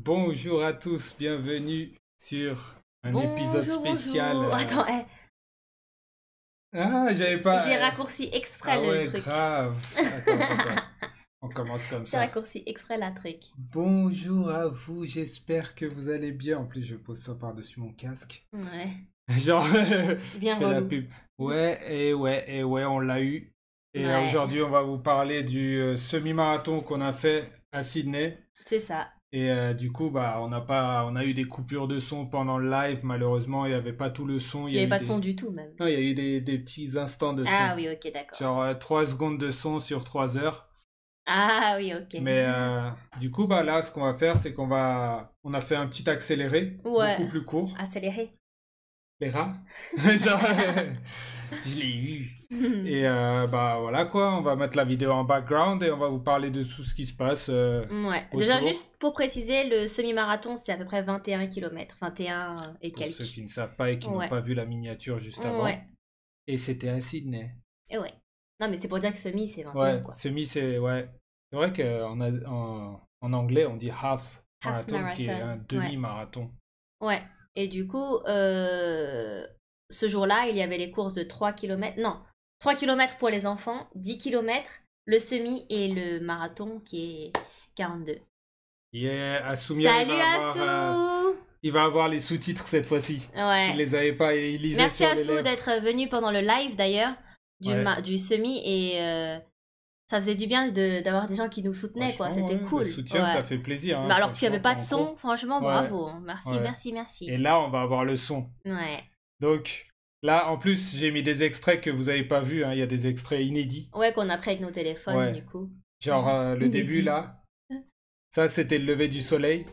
Bonjour à tous, bienvenue sur un épisode Bonjour, spécial. bonjour. Attends, Ah, j'avais pas. j'ai raccourci exprès Ah le ouais, truc. grave. Attends. On commence comme J'ai ça. raccourci exprès la truc. Bonjour à vous, j'espère que vous allez bien. En plus, je pose ça par-dessus mon casque. Ouais. Genre, Bien je fais la relou. pub. Ouais, on l'a eu. Et Ouais. aujourd'hui, on va vous parler du semi-marathon qu'on a fait à Sydney. C'est ça. Et du coup, bah, on a eu des coupures de son pendant le live. Malheureusement, il n'y avait pas tout le son. Il n'y avait eu pas de des... son du tout même. Non, il y a eu des petits instants de son. Ah oui, ok, d'accord. Genre 3 secondes de son sur 3 heures. Ah oui, ok. Mais du coup, bah, là, ce qu'on va faire, c'est on a fait un petit accéléré, Ouais. beaucoup plus court. Accéléré. Les rats. Genre, je l'ai eu. Et bah voilà quoi, on va mettre la vidéo en background et on va vous parler de tout ce qui se passe. Ouais. Autour. Déjà, juste pour préciser, le semi-marathon, c'est à peu près 21 km. 21 et Pour quelques. ceux qui ne savent pas et qui n'ont pas vu la miniature juste avant. Ouais. Et c'était à Sydney. Et ouais. Non, mais c'est pour dire que semi, c'est 21 Ouais, quoi. semi, c'est... Ouais. C'est vrai qu'en anglais, on dit half marathon, qui est un demi-marathon. Ouais. Et du coup, ce jour-là, il y avait les courses de 3 km. Non, 3 km pour les enfants, 10 km, le semi et le marathon qui est 42. Yeah, Assoumia, Salut Assou! Il va avoir les sous-titres cette fois-ci. Ouais. Il les avait pas, il lisait Merci sur les Assou lèvres. d'être venu pendant le live d'ailleurs du semi et ça faisait du bien d'avoir des gens qui nous soutenaient quoi, c'était cool. Le soutien, ça fait plaisir. Hein, mais alors qu'il n'y avait pas de son, franchement, bravo. Merci. Et là, on va avoir le son. Ouais. Donc, là, en plus, j'ai mis des extraits que vous n'avez pas vus. Hein. Il y a des extraits inédits. Ouais, qu'on a pris avec nos téléphones, du coup. Genre, le début, là. Ça, c'était le lever du soleil.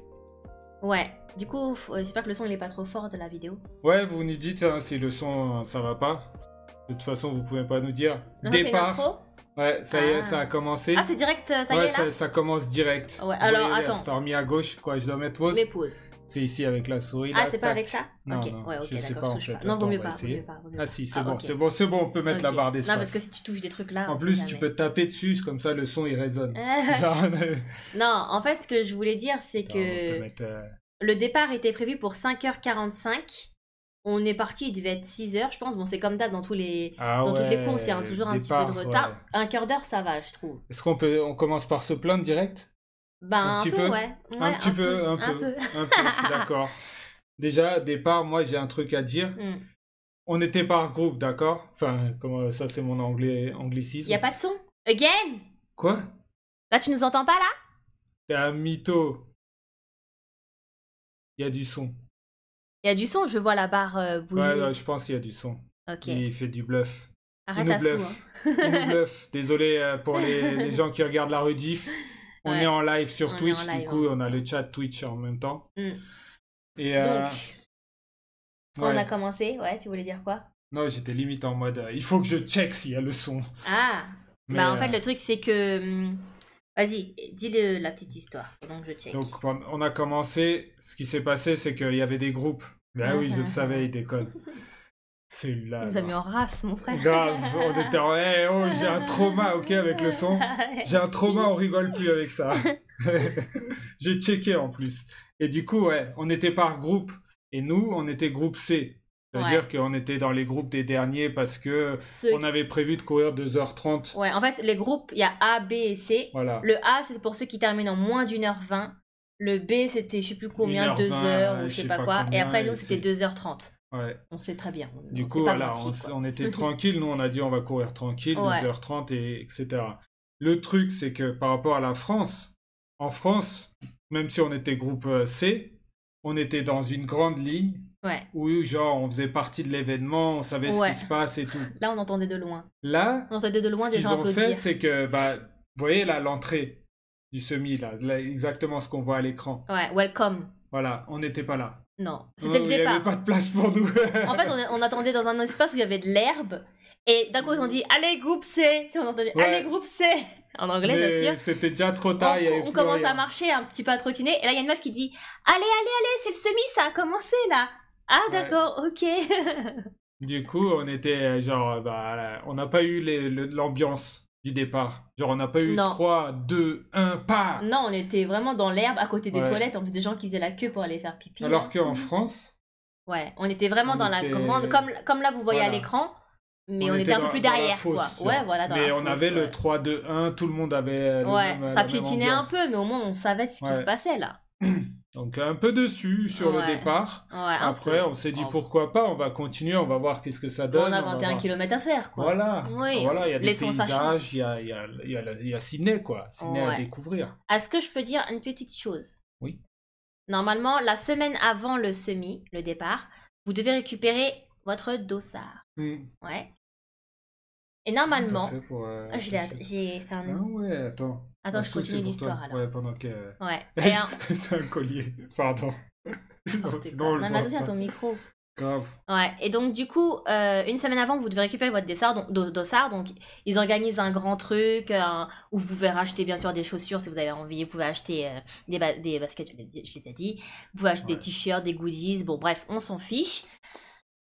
Ouais. Du coup, j'espère que le son, il est pas trop fort de la vidéo. Ouais, vous nous dites hein, si le son, ça va pas. De toute façon, vous pouvez pas nous dire. Non, Départ. Ouais, ça y est, ça a commencé. Ah, c'est direct, ça y est, là ça commence direct. Ouais, alors, attends. C'est remis à gauche, quoi. Je dois mettre pause. Mais pause. C'est ici avec la souris. Ah, là, c'est pas avec ça? Non, ok, non, ouais, ok, je sais pas en fait. Non, vaut mieux pas. Ah si, c'est bon, c'est bon, on peut mettre la barre d'espace. Non, parce que si tu touches des trucs là. En plus, tu peux taper dessus, comme ça le son il résonne. Genre... Non, en fait, ce que je voulais dire, c'est que le départ était prévu pour 5h45. On est parti, il devait être 6h, je pense. Bon, c'est comme d'hab dans toutes les courses, il y a toujours un petit peu de retard. Ouais. Un quart d'heure, ça va, je trouve. Est-ce on commence par se plaindre direct? Ben, un peu, ouais. Un peu, d'accord. Déjà, départ, moi j'ai un truc à dire. On était par groupe, d'accord? Enfin, ça c'est mon anglicisme. Y a pas de son? Again? Quoi? Là, tu nous entends pas, là? T'es un mytho. Il y a du son. Il y a du son, je vois la barre bouger. Ouais, je pense qu'il y a du son. Ok. Il fait du bluff. Arrête à bluffe. Il nous bluffe. Désolé pour les gens qui regardent la rediff. On est en live sur Twitch, du coup, on a le chat Twitch en même temps. Et donc, quand on a commencé, ouais, tu voulais dire quoi? Non, j'étais limite en mode, il faut que je check s'il y a le son. Ah, mais bah en fait, le truc, c'est que... Vas-y, dis la petite histoire pendant que je check. Donc, on a commencé, ce qui s'est passé, c'est qu'il y avait des groupes. Ah oui, je savais, il déconne. Celui-là. Il nous a mis en race, mon frère. Grave, on était en... Hey, oh, j'ai un trauma, ok, avec le son. J'ai un trauma, on rigole plus avec ça. J'ai checké en plus. Et du coup, ouais, on était par groupe. Et nous, on était groupe C. C'est-à-dire qu'on était dans les groupes des derniers parce que on avait prévu de courir 2h30. Ouais, en fait, les groupes, il y a A, B et C. Voilà. Le A, c'est pour ceux qui terminent en moins d'1h20. Le B, c'était je sais plus combien, 2h ou je sais pas quoi. Et après, nous, c'était 2h30. Ouais. On sait très bien. Du coup, voilà, on était tranquille. Nous, on a dit on va courir tranquille, 2h30, etc. Le truc, c'est que par rapport à la France, en France, même si on était groupe C, on était dans une grande ligne où, genre, on faisait partie de l'événement, on savait ce qui se passe et tout. Là, on entendait de loin. Là, on entendait de loin des gens applaudir. Ce qu'ils ont fait, c'est que, bah, vous voyez là, l'entrée du semi, là, exactement ce qu'on voit à l'écran. Ouais, welcome. Voilà, on n'était pas là. Non, c'était le départ. Il n'y avait pas de place pour nous. En fait, on attendait dans un espace où il y avait de l'herbe. Et d'un coup, ils ont dit « Allez, groupe C !» On entendait « Allez, groupe C !» En anglais, bien sûr. C'était déjà trop tard. On commence à marcher, un petit peu à trottiner. Et là, il y a une meuf qui dit « Allez, c'est le semi, ça a commencé, là !» Ah, d'accord, ok. Du coup, on était genre... Bah, on n'a pas eu l'ambiance. du départ? Genre, on n'a pas eu 3, 2, 1, pas. Non, on était vraiment dans l'herbe, à côté des toilettes, en plus des gens qui faisaient la queue pour aller faire pipi. Alors qu'en France... Ouais, on était vraiment dans la grande... Comme là, vous voyez à l'écran, mais on était un peu plus derrière, quoi. Ouais, voilà, mais on avait le 3, 2, 1, tout le monde avait... ça piétinait un peu, mais au moins, on savait ce qui se passait, là. Donc un peu dessus sur le départ. Après, on s'est dit pourquoi pas, on va continuer, on va voir qu'est-ce que ça donne. On a 21 km à faire, quoi. Voilà, voilà, il y a des paysages, il y a Sydney, quoi. Sydney à découvrir. Est-ce que je peux dire une petite chose? Oui. Normalement, la semaine avant le semi, le départ, vous devez récupérer votre dossard. Ouais. Et normalement, j'ai fait un... Ah ouais, attends. Attends, je continue l'histoire alors. Ouais, pendant que... Ouais. C'est un collier, pardon. Sinon, même attention à ton micro. Grave. Ouais, et donc du coup, une semaine avant, vous devez récupérer votre dossard. Donc, ils organisent un grand truc où vous pouvez racheter bien sûr des chaussures si vous avez envie. Vous pouvez acheter des baskets, je l'ai déjà dit. Vous pouvez acheter des t-shirts, des goodies. Bon, bref, on s'en fiche.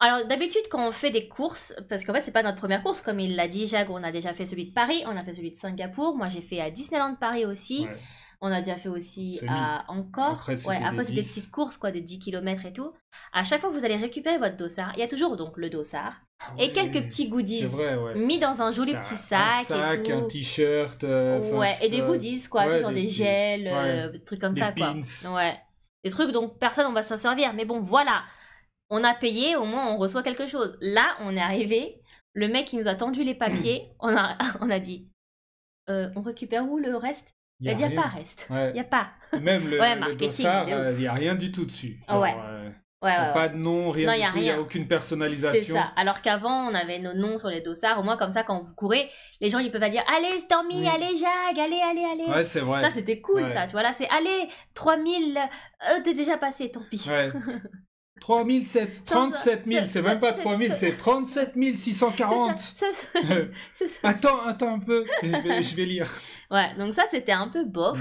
Alors, d'habitude, quand on fait des courses, parce qu'en fait, c'est pas notre première course, comme il l'a dit, Jacques, on a déjà fait celui de Paris, on a fait celui de Singapour. Moi, j'ai fait à Disneyland Paris aussi. Ouais. On a déjà fait aussi à Angkor. Après, c'est des petites courses, quoi, des 10 km et tout. À chaque fois que vous allez récupérer votre dossard, il y a toujours donc le dossard et quelques petits goodies mis dans un joli petit sac et tout. Un t-shirt. Et des goodies, quoi, genre des gels, des trucs comme ça, quoi. Ouais. Des trucs dont personne on va s'en servir. Mais bon, voilà. On a payé, au moins on reçoit quelque chose. Là, on est arrivé, le mec qui nous a tendu les papiers, on a dit, on récupère où le reste? Il a dit, il n'y a pas reste. Il n'y a pas. Même le dossard, il n'y a rien du tout dessus. Genre, pas de nom, rien du tout, il n'y a aucune personnalisation. C'est ça. Alors qu'avant, on avait nos noms sur les dossards. Au moins, comme ça, quand vous courez, les gens, ils peuvent pas dire, allez Stormy, allez Jacques, allez. Ouais, c'est vrai. Ça, c'était cool, ça. Tu vois, là, c'est, allez, 3000, t'es déjà passé, tant pis. Ouais. 37 000, c'est même pas 3 000, c'est 37 640. Attends un peu, je vais lire. Ouais, donc ça c'était un peu bof.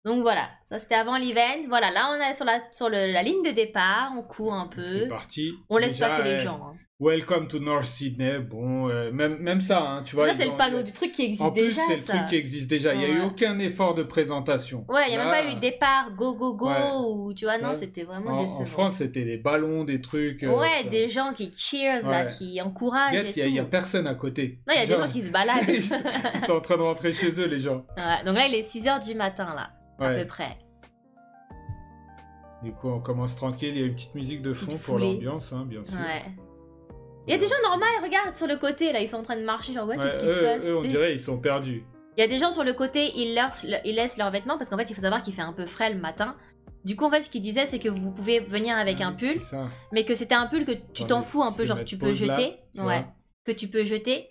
Donc voilà, ça c'était avant l'event. Voilà, là on est sur la ligne de départ, on court un peu. C'est parti. On laisse passer les gens. Hein. Welcome to North Sydney. Bon, même ça, hein, tu vois. Ça, c'est le panneau du truc qui existe déjà. En plus, c'est le truc qui existe déjà. Il n'y a eu aucun effort de présentation. Ouais, il n'y a même pas eu départ, go, ou tu vois, non, c'était vraiment décevant. En France, c'était des ballons, des trucs. Des gens qui cheers, là, qui encouragent. Il n'y a personne à côté. Non, il y a des gens qui se baladent. Ils sont en train de rentrer chez eux, les gens. Ouais, donc là, il est 6h du matin, là, à peu près. Du coup, on commence tranquille. Il y a une petite musique de fond pour l'ambiance, hein, bien sûr. Ouais. Il y a des gens normaux, regarde sur le côté, là, ils sont en train de marcher, genre, qu'est-ce qui se passe? Eux, on dirait, ils sont perdus. Il y a des gens sur le côté, ils laissent leurs vêtements, parce qu'en fait, il faut savoir qu'il fait un peu frais le matin. Du coup, en fait, ce qu'il disait, c'est que vous pouvez venir avec un pull, mais que c'était un pull que tu t'en fous un peu, genre, tu peux jeter. Que tu peux jeter.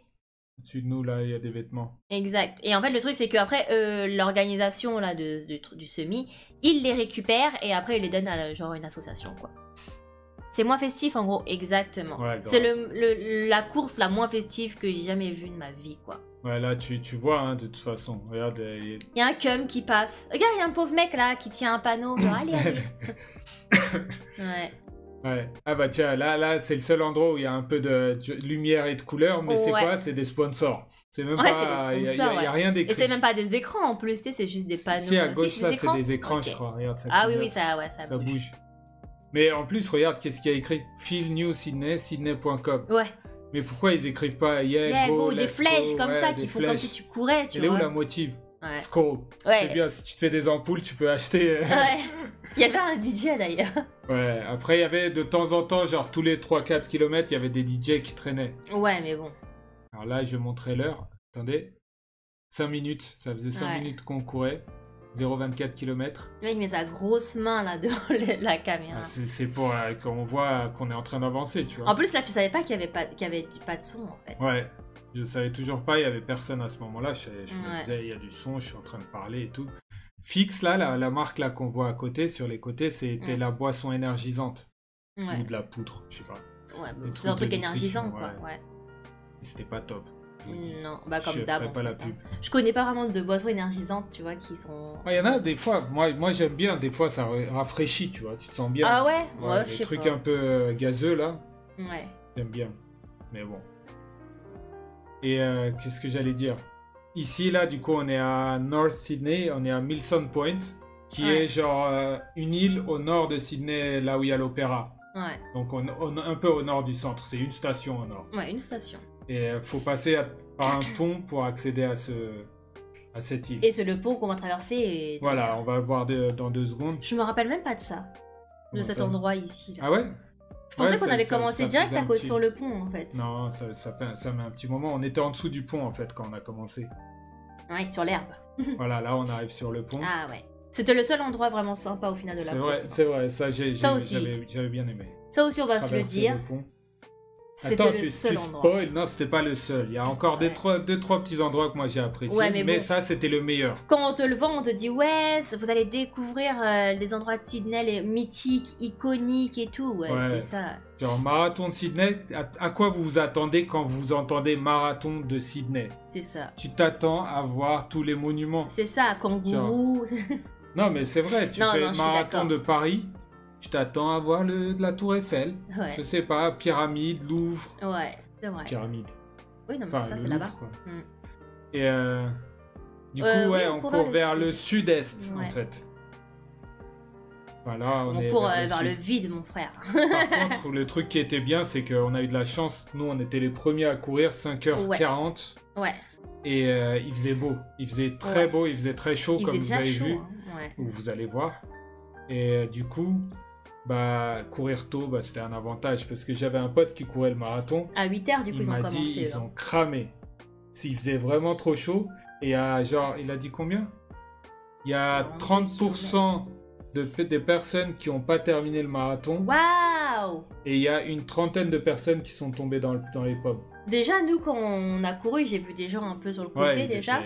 Au-dessus de nous, là, il y a des vêtements. Exact. Et en fait, le truc, c'est qu'après, l'organisation, là, du semi, ils les récupèrent, et après, ils les donnent à, genre, une association, quoi. C'est moins festif en gros, exactement. Ouais, c'est la course la moins festive que j'ai jamais vue de ma vie, quoi. Ouais, là tu vois, hein, de toute façon. Regarde. Il y a un cum qui passe. Regarde, il y a un pauvre mec là qui tient un panneau. Genre, allez. Ouais. Ah bah tiens, là c'est le seul endroit où il y a un peu de lumière et de couleur, mais c'est quoi? C'est des sponsors. C'est même pas. Il y a rien d'écrit. Et c'est même pas des écrans en plus, c'est juste des panneaux. Si à gauche là, c'est des écrans, je crois. Regarde, ça oui, ça bouge. Mais en plus, regarde, qu'est-ce qu'il y a écrit? Feel New Sydney, sydney.com. Ouais. Mais pourquoi ils écrivent pas go, des flèches comme ça qui font comme si tu courais, tu vois. Et où la motive? Skull. C'est bien, si tu te fais des ampoules, tu peux acheter. Ouais. Il y avait un DJ d'ailleurs. Ouais, après il y avait de temps en temps, genre tous les 3-4 km, il y avait des DJ qui traînaient. Ouais, mais bon. Alors là, je vais montrer l'heure. Attendez. 5 minutes, ça faisait 5 minutes qu'on courait. 0,24 km. Le mec met sa grosse main là devant la caméra. C'est pour qu'on voit qu'on est en train d'avancer, tu vois. En plus là, tu savais pas qu'il y avait pas de son en fait. Ouais, je savais toujours pas, il y avait personne à ce moment-là. Je me disais, il y a du son, je suis en train de parler et tout. Fix là, la marque là qu'on voit à côté, sur les côtés, c'était la boisson énergisante. Ou de la poudre, je sais pas. Ouais, c'est un truc énergisant quoi. Ouais. Et c'était pas top. Non, bah comme d'hab. Je ferai pas la pub. Je connais pas vraiment de boissons énergisantes, tu vois, qui sont... Il y en a des fois, moi j'aime bien, des fois ça rafraîchit, tu vois, tu te sens bien. Ah ouais, je sais pas. Les trucs un peu gazeux là. Ouais. J'aime bien, mais bon. Et qu'est-ce que j'allais dire? ici, là, du coup, on est à North Sydney, on est à Milson Point, qui est genre une île au nord de Sydney, là où il y a l'opéra. Ouais. Donc, un peu au nord du centre. C'est une station au nord. Ouais, une station. Et il faut passer par un pont pour accéder à cette île. Et c'est le pont qu'on va traverser. Voilà, on va le voir dans 2 secondes. Je me rappelle même pas de ça. De cet endroit ici. Là. Ah ouais? Je pensais qu'on avait commencé direct sur le pont, en fait. Non, ça met un petit moment. On était en dessous du pont, en fait, quand on a commencé. Ouais, sur l'herbe. Voilà, là, on arrive sur le pont. Ah ouais. C'était le seul endroit vraiment sympa au final de la course. C'est vrai. Ça, j'avais bien aimé. Ça aussi, on va se le dire. C'était le seul endroit. Spoil. Non, c'était pas le seul. Il y a encore deux, trois petits endroits que moi j'ai appréciés. Ouais, mais ça, c'était le meilleur. Quand on te le vend, on te dit ouais, vous allez découvrir les endroits de Sydney, les mythiques, iconiques et tout. Ouais, c'est ça. Genre, marathon de Sydney, à quoi vous vous attendez quand vous entendez marathon de Sydney? C'est ça. Tu t'attends à voir tous les monuments. C'est ça, kangourou. Non, mais c'est vrai, tu fais le marathon de Paris. Tu t'attends à voir de la Tour Eiffel. Ouais. Je sais pas, pyramide, Louvre. Ouais, c'est vrai. Pyramide. Oui, non, mais c'est ça, c'est là-bas. Et du coup, on court vers le sud-est, en fait. Voilà, on court vers le vide, mon frère. Par contre, le truc qui était bien, c'est qu'on a eu de la chance. Nous, on était les premiers à courir, 5h40. Ouais. Et il faisait beau. Il faisait très beau, il faisait très chaud, comme vous avez vu. Ou vous allez voir. Et du coup... courir tôt, c'était un avantage parce que j'avais un pote qui courait le marathon. À 8h, du coup, ils ont commencé. Ils ont cramé. S'il faisait vraiment trop chaud, et il a dit combien? Il y a 30% des personnes qui n'ont pas terminé le marathon. Waouh! Et il y a une 30aine de personnes qui sont tombées dans les pommes. Déjà, nous, quand on a couru, j'ai vu des gens un peu sur le côté déjà.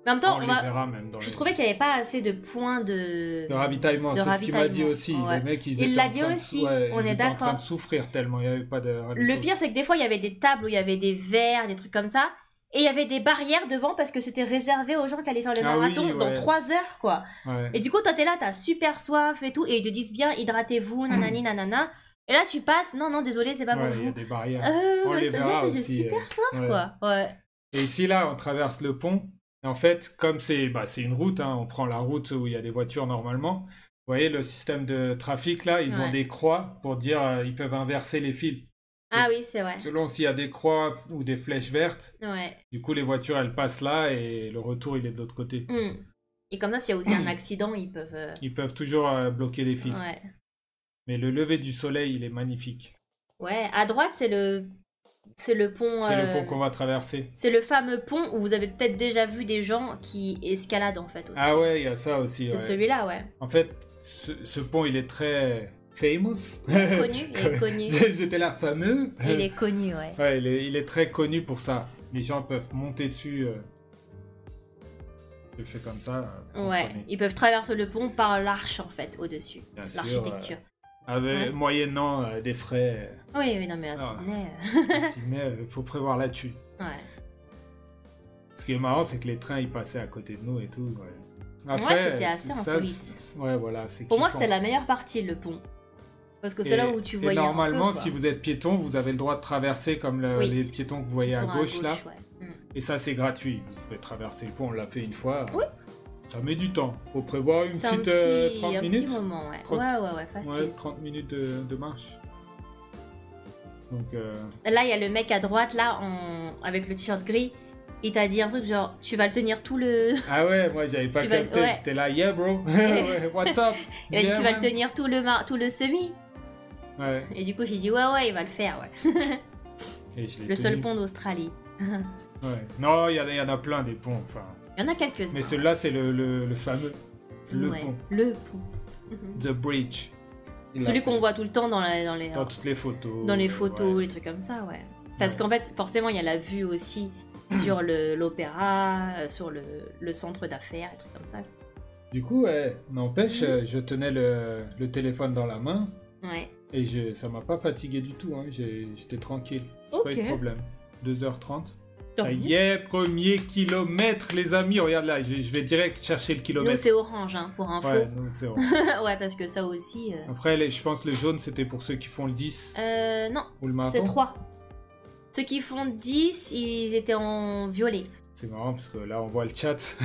Mais en même temps, je trouvais qu'il n'y avait pas assez de points de ravitaillement. C'est ce qu'il m'a dit aussi. Ouais. Les mecs, il l'a dit aussi, on est d'accord. En train de souffrir tellement il n'y avait pas de ravitaillement. Le pire, c'est que des fois, il y avait des tables où il y avait des verres, des trucs comme ça. Et il y avait des barrières devant parce que c'était réservé aux gens qui allaient faire le marathon dans 3 heures, quoi. Ouais. Et du coup, toi, t'es là, t'as super soif et tout. Et ils te disent bien, hydratez-vous, nanani, nanana. Et là, tu passes, non, désolé, c'est pas pour vous. Il y a des barrières. On les verra aussi. J'ai super soif, quoi. Ouais. Et ici, là, on traverse le pont. Et en fait, comme c'est une route, on prend la route où il y a des voitures normalement. Vous voyez, le système de trafic, là, ils ont des croix pour dire ils peuvent inverser les fils. Ah oui, c'est vrai. Selon s'il y a des croix ou des flèches vertes, du coup, les voitures, elles passent là et le retour, il est de l'autre côté. Et comme ça, s'il y a aussi un accident, ils peuvent... Ils peuvent toujours bloquer les fils. Ouais. Mais le lever du soleil, il est magnifique. Ouais, à droite, c'est le pont... C'est le pont qu'on va traverser. C'est le fameux pont où vous avez peut-être déjà vu des gens qui escaladent, en fait. Aussi. Ah ouais, il y a ça aussi. C'est celui-là, ouais. En fait, ce pont, il est très... famous. Il est connu. J'étais là, fameux. Il est connu, ouais. Ouais, il est très connu pour ça. Les gens peuvent monter dessus. Je fais comme ça. Ouais, ils peuvent traverser le pont par l'arche, en fait, au-dessus. L'architecture. Moyennant des frais. Oui, non, mais à Sydney... À Sydney, il faut prévoir là-dessus. Ouais. Ce qui est marrant, c'est que les trains, ils passaient à côté de nous et tout. Ouais. Après, c'était assez insolite. Ouais, voilà, pour moi, c'était la meilleure partie, le pont. Parce que c'est là où tu voyais normalement, un peu, si vous êtes piéton, vous avez le droit de traverser comme les piétons que vous voyez à gauche, là. Ouais. Et ça, c'est gratuit. Vous pouvez traverser le pont, on l'a fait une fois. Oui. Ça met du temps. Faut prévoir une petite 30 minutes. Un petit moment, ouais. 30... ouais, facile. Ouais, 30 minutes de marche. Donc, là, il y a le mec à droite, là, avec le t-shirt gris. Il t'a dit un truc genre, tu vas le tenir tout le... Ah ouais, moi, j'avais pas capté. J'étais là, yeah, bro. What's up? Il a dit, tu vas le tenir tout le semi. Ouais. Et du coup, j'ai dit, ouais, il va le faire, ouais. Le seul pont d'Australie. Ouais. Non, il y en a plein des ponts, enfin... Il y en a quelques-uns. Mais celui-là, c'est le fameux. Le pont. Le pont. The Bridge. Celui qu'on voit tout le temps dans toutes les photos. Dans les photos, les trucs comme ça, ouais. Parce qu'en fait, forcément, il y a la vue aussi sur l'opéra, sur le centre d'affaires, et trucs comme ça. Du coup, n'empêche, je tenais le téléphone dans la main. Ouais. Et ça m'a pas fatigué du tout, hein. J'étais tranquille. Pas eu de problème. 2h30. Ça y est, premier kilomètre, les amis. Regarde là, je vais direct chercher le kilomètre. Nous, c'est orange, hein, pour info. Ouais, nous, c'est orange. Ouais, parce que ça aussi... Après, je pense le jaune, c'était pour ceux qui font le 10. Non, ou le marathon. c'est 3. Ceux qui font 10, ils étaient en violet. C'est marrant parce que là, on voit le chat.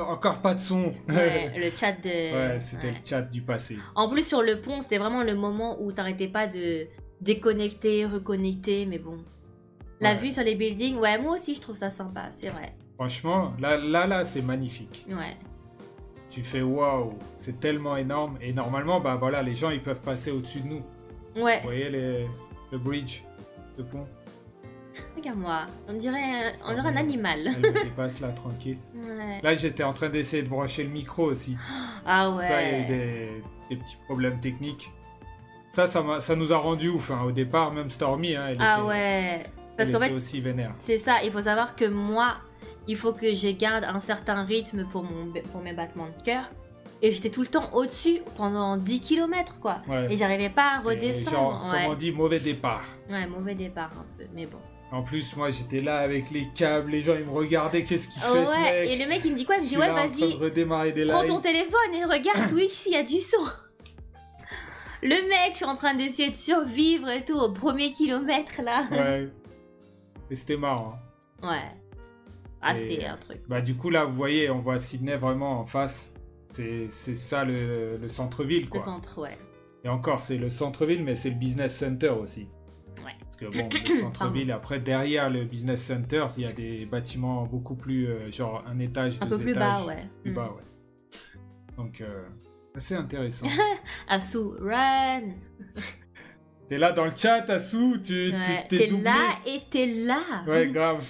Encore pas de son. Ouais, le chat de... Ouais, c'était le chat du passé. En plus, sur le pont, c'était vraiment le moment où t'arrêtais pas de déconnecter, reconnecter, mais bon. La vue sur les buildings, ouais, moi aussi, je trouve ça sympa, c'est vrai. Franchement, là, c'est magnifique. Ouais. Tu fais waouh, c'est tellement énorme. Et normalement, bah voilà, les gens, ils peuvent passer au-dessus de nous. Ouais. Vous voyez le bridge, le pont. Regarde-moi, on dirait un animal. Elle me dépasse là, tranquille. Ouais. Là, j'étais en train d'essayer de brancher le micro aussi. Ah ouais. Ça, il y a eu des petits problèmes techniques. Ça nous a rendu ouf. Hein. Au départ, même Stormy, hein, ouais. Parce qu'en fait, aussi vénère. C'est ça, il faut savoir que moi, il faut que je garde un certain rythme pour mes battements de cœur. Et j'étais tout le temps au-dessus pendant 10 km, quoi. Ouais. Et j'arrivais pas à redescendre. Genre, comme on dit, mauvais départ. Ouais, mauvais départ un peu, mais bon. En plus, moi, j'étais là avec les câbles, les gens, ils me regardaient, qu'est-ce qu'il fait, ce mec? Et le mec, il me dit quoi? Il me dit, ouais, vas-y, prends ton téléphone et regarde Twitch, il y a du son. Le mec, je suis en train d'essayer de survivre et tout, au premier kilomètre, là. Ouais. Et c'était marrant. Ouais. Ah, c'était un truc. Bah, du coup, là, vous voyez, on voit Sydney vraiment en face. C'est ça, le centre-ville, quoi. Le centre, ouais. Et encore, c'est le centre-ville, mais c'est le business center aussi. Ouais. Parce que bon, le centre-ville, après, derrière le business center, il y a des bâtiments beaucoup plus, genre un étage, deux étages. Un peu plus bas, ouais. Plus bas, ouais. Donc, c'est intéressant. Assou, run. T'es là dans le chat, Assou, t'es doublé. Là et t'es là. Ouais, grave.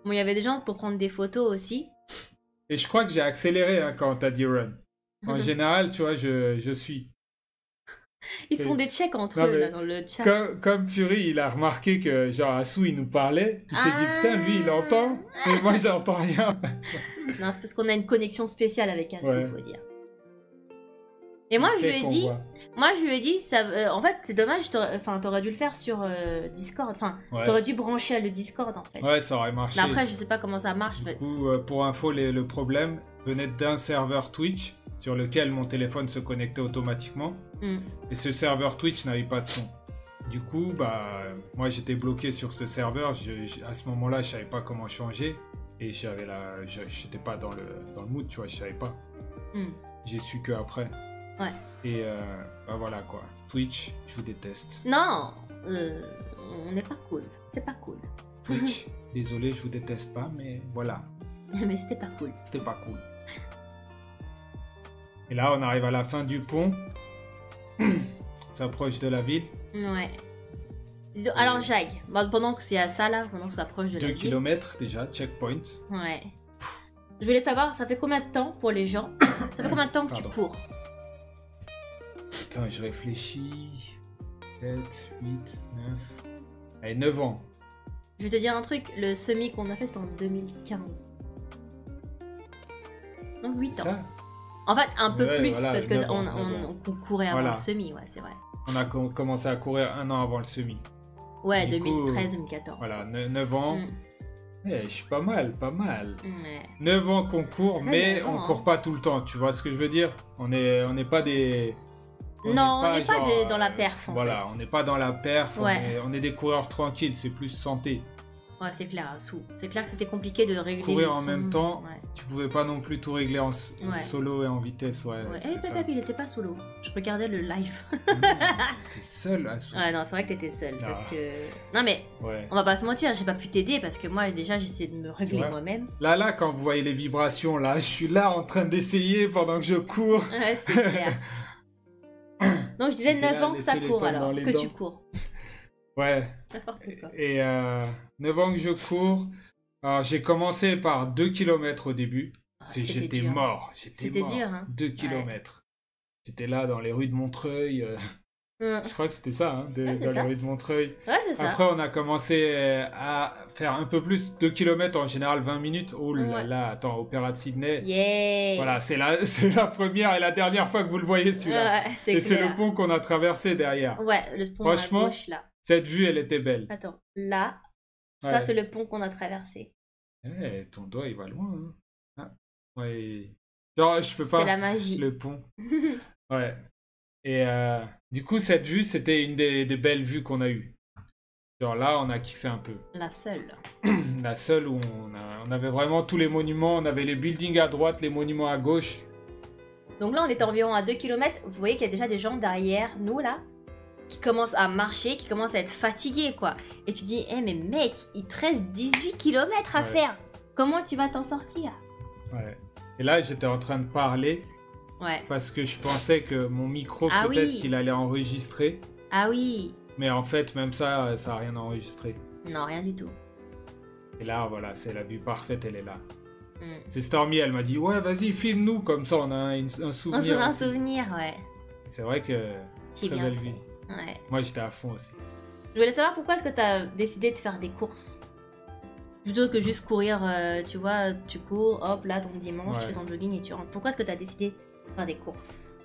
Bon, il y avait des gens pour prendre des photos aussi. Et je crois que j'ai accéléré hein, quand t'as dit run. En général, tu vois, je suis. Ils se font des checks entre eux, là, dans le chat. Comme Fury, il a remarqué que, genre, Assou, il nous parlait. Il s'est dit, putain, lui, il entend. Et moi, j'entends rien. Non, c'est parce qu'on a une connexion spéciale avec Assou, faut dire. Et moi, je lui ai dit, ça, en fait, c'est dommage, t'aurais dû le faire sur Discord. Enfin, t'aurais dû brancher le Discord, en fait. Ouais, ça aurait marché. Mais après, je sais pas comment ça marche. Du coup, pour info, le problème venait d'un serveur Twitch sur lequel mon téléphone se connectait automatiquement. Et ce serveur Twitch n'avait pas de son. Du coup, bah, moi, j'étais bloqué sur ce serveur. À ce moment-là, je savais pas comment changer. Et j'étais pas dans le mood, tu vois, je savais pas. J'ai su que après. Ouais. Et bah voilà quoi. Twitch, je vous déteste. Non, on n'est pas cool. C'est pas cool. Twitch, désolé, je vous déteste pas, mais voilà. Mais c'était pas cool. C'était pas cool. Et là, on arrive à la fin du pont. On s'approche de la ville. Ouais. Alors, Jacques, pendant que c'est à ça là, pendant que ça approche de la ville. 2 km déjà, checkpoint. Ouais. Je voulais savoir, ça fait combien de temps pour les gens? Ça fait combien de temps que tu cours? Attends, je réfléchis. 7, 8, 9. Allez, 9 ans. Je vais te dire un truc, le semi qu'on a fait c'était en 2015. Donc 8 ans. Ça en fait, un peu plus, voilà, parce qu'on courait avant le semi, ouais, c'est vrai. On a commencé à courir 1 an avant le semi. Ouais, 2013-2014. Voilà, 9 ans. Je suis pas mal. 9 ans qu'on court, mais on court pas tout le temps, tu vois ce que je veux dire? On n'est pas des... on n'est pas dans la perf, en fait. Voilà, on n'est pas dans la perf, on est des coureurs tranquilles, c'est plus santé. Ouais, c'est clair, c'est clair que c'était compliqué de régler courir le en son. même temps, tu pouvais pas non plus tout régler en solo et en vitesse, il était pas solo, je regardais le live. T'es seul à solo. Ouais, non, c'est vrai que t'étais seul, parce que... Non mais, on va pas se mentir, j'ai pas pu t'aider, parce que moi, déjà, j'essayais de me régler moi-même. Là, quand vous voyez les vibrations, là, je suis là en train d'essayer pendant que je cours. Ouais, c'est clair. Donc je disais 9 ans que ça court alors, que tu cours. Ouais. Et 9 ans que je cours. Alors j'ai commencé par 2 km au début. J'étais mort. C'était dur, hein. 2 km. J'étais là dans les rues de Montreuil. Je crois que c'était ça, hein, dans les rues de Montreuil. Ouais, c'est ça. Après, on a commencé à faire un peu plus, 2 km en général, 20 minutes. Oh là là, attends, Opéra de Sydney. Yeah. Voilà, c'est la première et la dernière fois que vous le voyez, celui-là. Ouais, et c'est le pont qu'on a traversé derrière. Ouais, le pont à gauche, là. Cette vue, elle était belle. Attends, là, ça, c'est le pont qu'on a traversé. Ton doigt, il va loin. Hein. Ouais. Genre, je peux pas... C'est la magie. Le pont. Ouais. Et du coup, cette vue, c'était une des belles vues qu'on a eues. Genre là, on a kiffé un peu. La seule. La seule où on avait vraiment tous les monuments. On avait les buildings à droite, les monuments à gauche. Donc là, on est environ à 2 km. Vous voyez qu'il y a déjà des gens derrière nous, là, qui commencent à marcher, qui commencent à être fatigués, quoi. Et tu dis, mais mec, il te reste 18 km à faire. Comment tu vas t'en sortir? Ouais. Et là, j'étais en train de parler. Ouais. Parce que je pensais que mon micro, peut-être qu'il allait enregistrer. Ah oui. Mais en fait, même ça n'a rien enregistré. Non, rien du tout. Et là, voilà, c'est la vue parfaite, elle est là. C'est Stormy, elle m'a dit, ouais, vas-y, filme-nous, comme ça on a un souvenir. On a un souvenir, ouais. C'est vrai que très belle vie. Ouais. Moi, j'étais à fond aussi. Je voulais savoir pourquoi est-ce que tu as décidé de faire des courses plutôt que juste courir, tu vois, tu cours, hop, là, ton dimanche, tu fais ton jogging et tu rentres. Pourquoi est-ce que tu as décidé de faire des courses?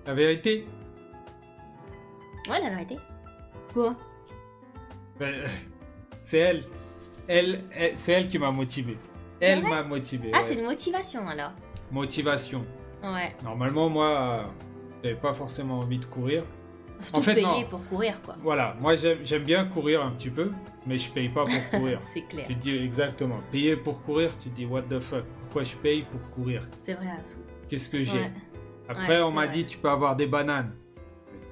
La vérité? Ouais, la vérité. Quoi? C'est elle. C'est elle qui m'a motivé. Elle m'a motivé. Ah, c'est une motivation alors. Motivation. Ouais. Normalement, moi, j'avais pas forcément envie de courir. Surtout payer pour courir, quoi. Voilà, moi j'aime bien courir un petit peu, mais je paye pas pour courir. C'est clair. Tu te dis exactement, payer pour courir, tu te dis what the fuck, pourquoi je paye pour courir? C'est vrai, Assou. Qu'est-ce que j'ai? Après, on m'a dit tu peux avoir des bananes.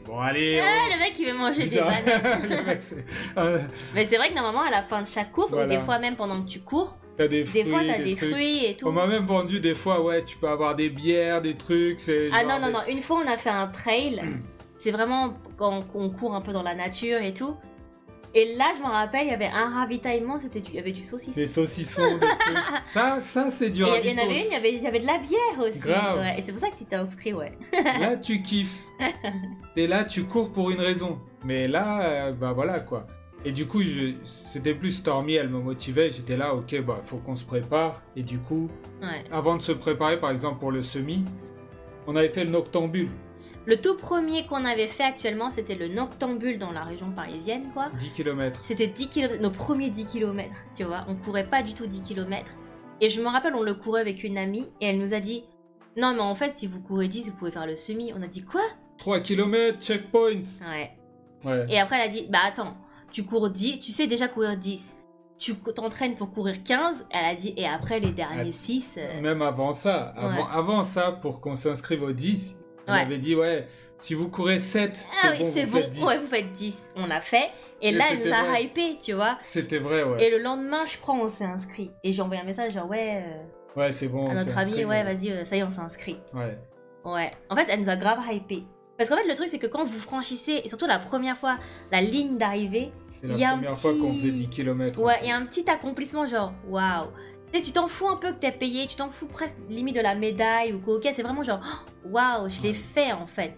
Bon, allez. Le mec, il veut manger des bananes. Mais c'est vrai que normalement, à la fin de chaque course, ou des fois même pendant que tu cours, des fois, t'as des fruits et tout. On m'a même vendu des fois, ouais, tu peux avoir des bières, des trucs. Ah non, non. Une fois, on a fait un trail. C'est vraiment quand on court un peu dans la nature et tout. Et là, je me rappelle, il y avait un ravitaillement, il y avait du saucisson. Des saucissons, des trucs. Ça c'est du ravitaillement. Il y en avait une, il y avait de la bière aussi. Grave. Ouais. Et c'est pour ça que tu t'es inscrit, ouais. Là, tu kiffes. Et là, tu cours pour une raison. Mais là, bah voilà, quoi. Et du coup, c'était plus Stormy, elle me motivait. J'étais là, ok, bah, faut qu'on se prépare. Et du coup, avant de se préparer, par exemple, pour le semi, on avait fait le noctambule. Le tout premier qu'on avait fait actuellement, c'était le noctambule dans la région parisienne, quoi. 10 km. C'était 10 km, nos premiers 10 km, tu vois. On courait pas du tout 10 km. Et je me rappelle, on le courait avec une amie et elle nous a dit « Non, mais en fait, si vous courez 10, vous pouvez faire le semi. » On a dit « Quoi ?» 3 km, checkpoint. Ouais. Et après, elle a dit « Bah attends, tu cours 10, tu sais déjà courir 10. Tu t'entraînes pour courir 15. » Elle a dit « Et après, les derniers 6... Même avant ça. Avant ça, pour qu'on s'inscrive aux 10... On avait dit, ouais, si vous courez 7, c'est bon, vous faites 10. Ouais, vous faites 10. On a fait. Et là, elle nous a hypé, tu vois. C'était vrai, ouais. Et le lendemain, je crois, on s'est inscrit. Et j'ai envoyé un message, genre, ouais, c'est bon. À notre ami, vas-y, ça y est, on s'est inscrit. Ouais. En fait, elle nous a grave hypé. Parce qu'en fait, le truc, c'est que quand vous franchissez, et surtout la première fois, la ligne d'arrivée, il y a un petit... la première fois qu'on faisait 10 km. Ouais, il y a un petit accomplissement, genre, waouh. Tu t'en fous un peu que t'aies payé, tu t'en fous presque limite de la médaille ou quoi, ok, c'est vraiment genre, waouh, je l'ai fait en fait.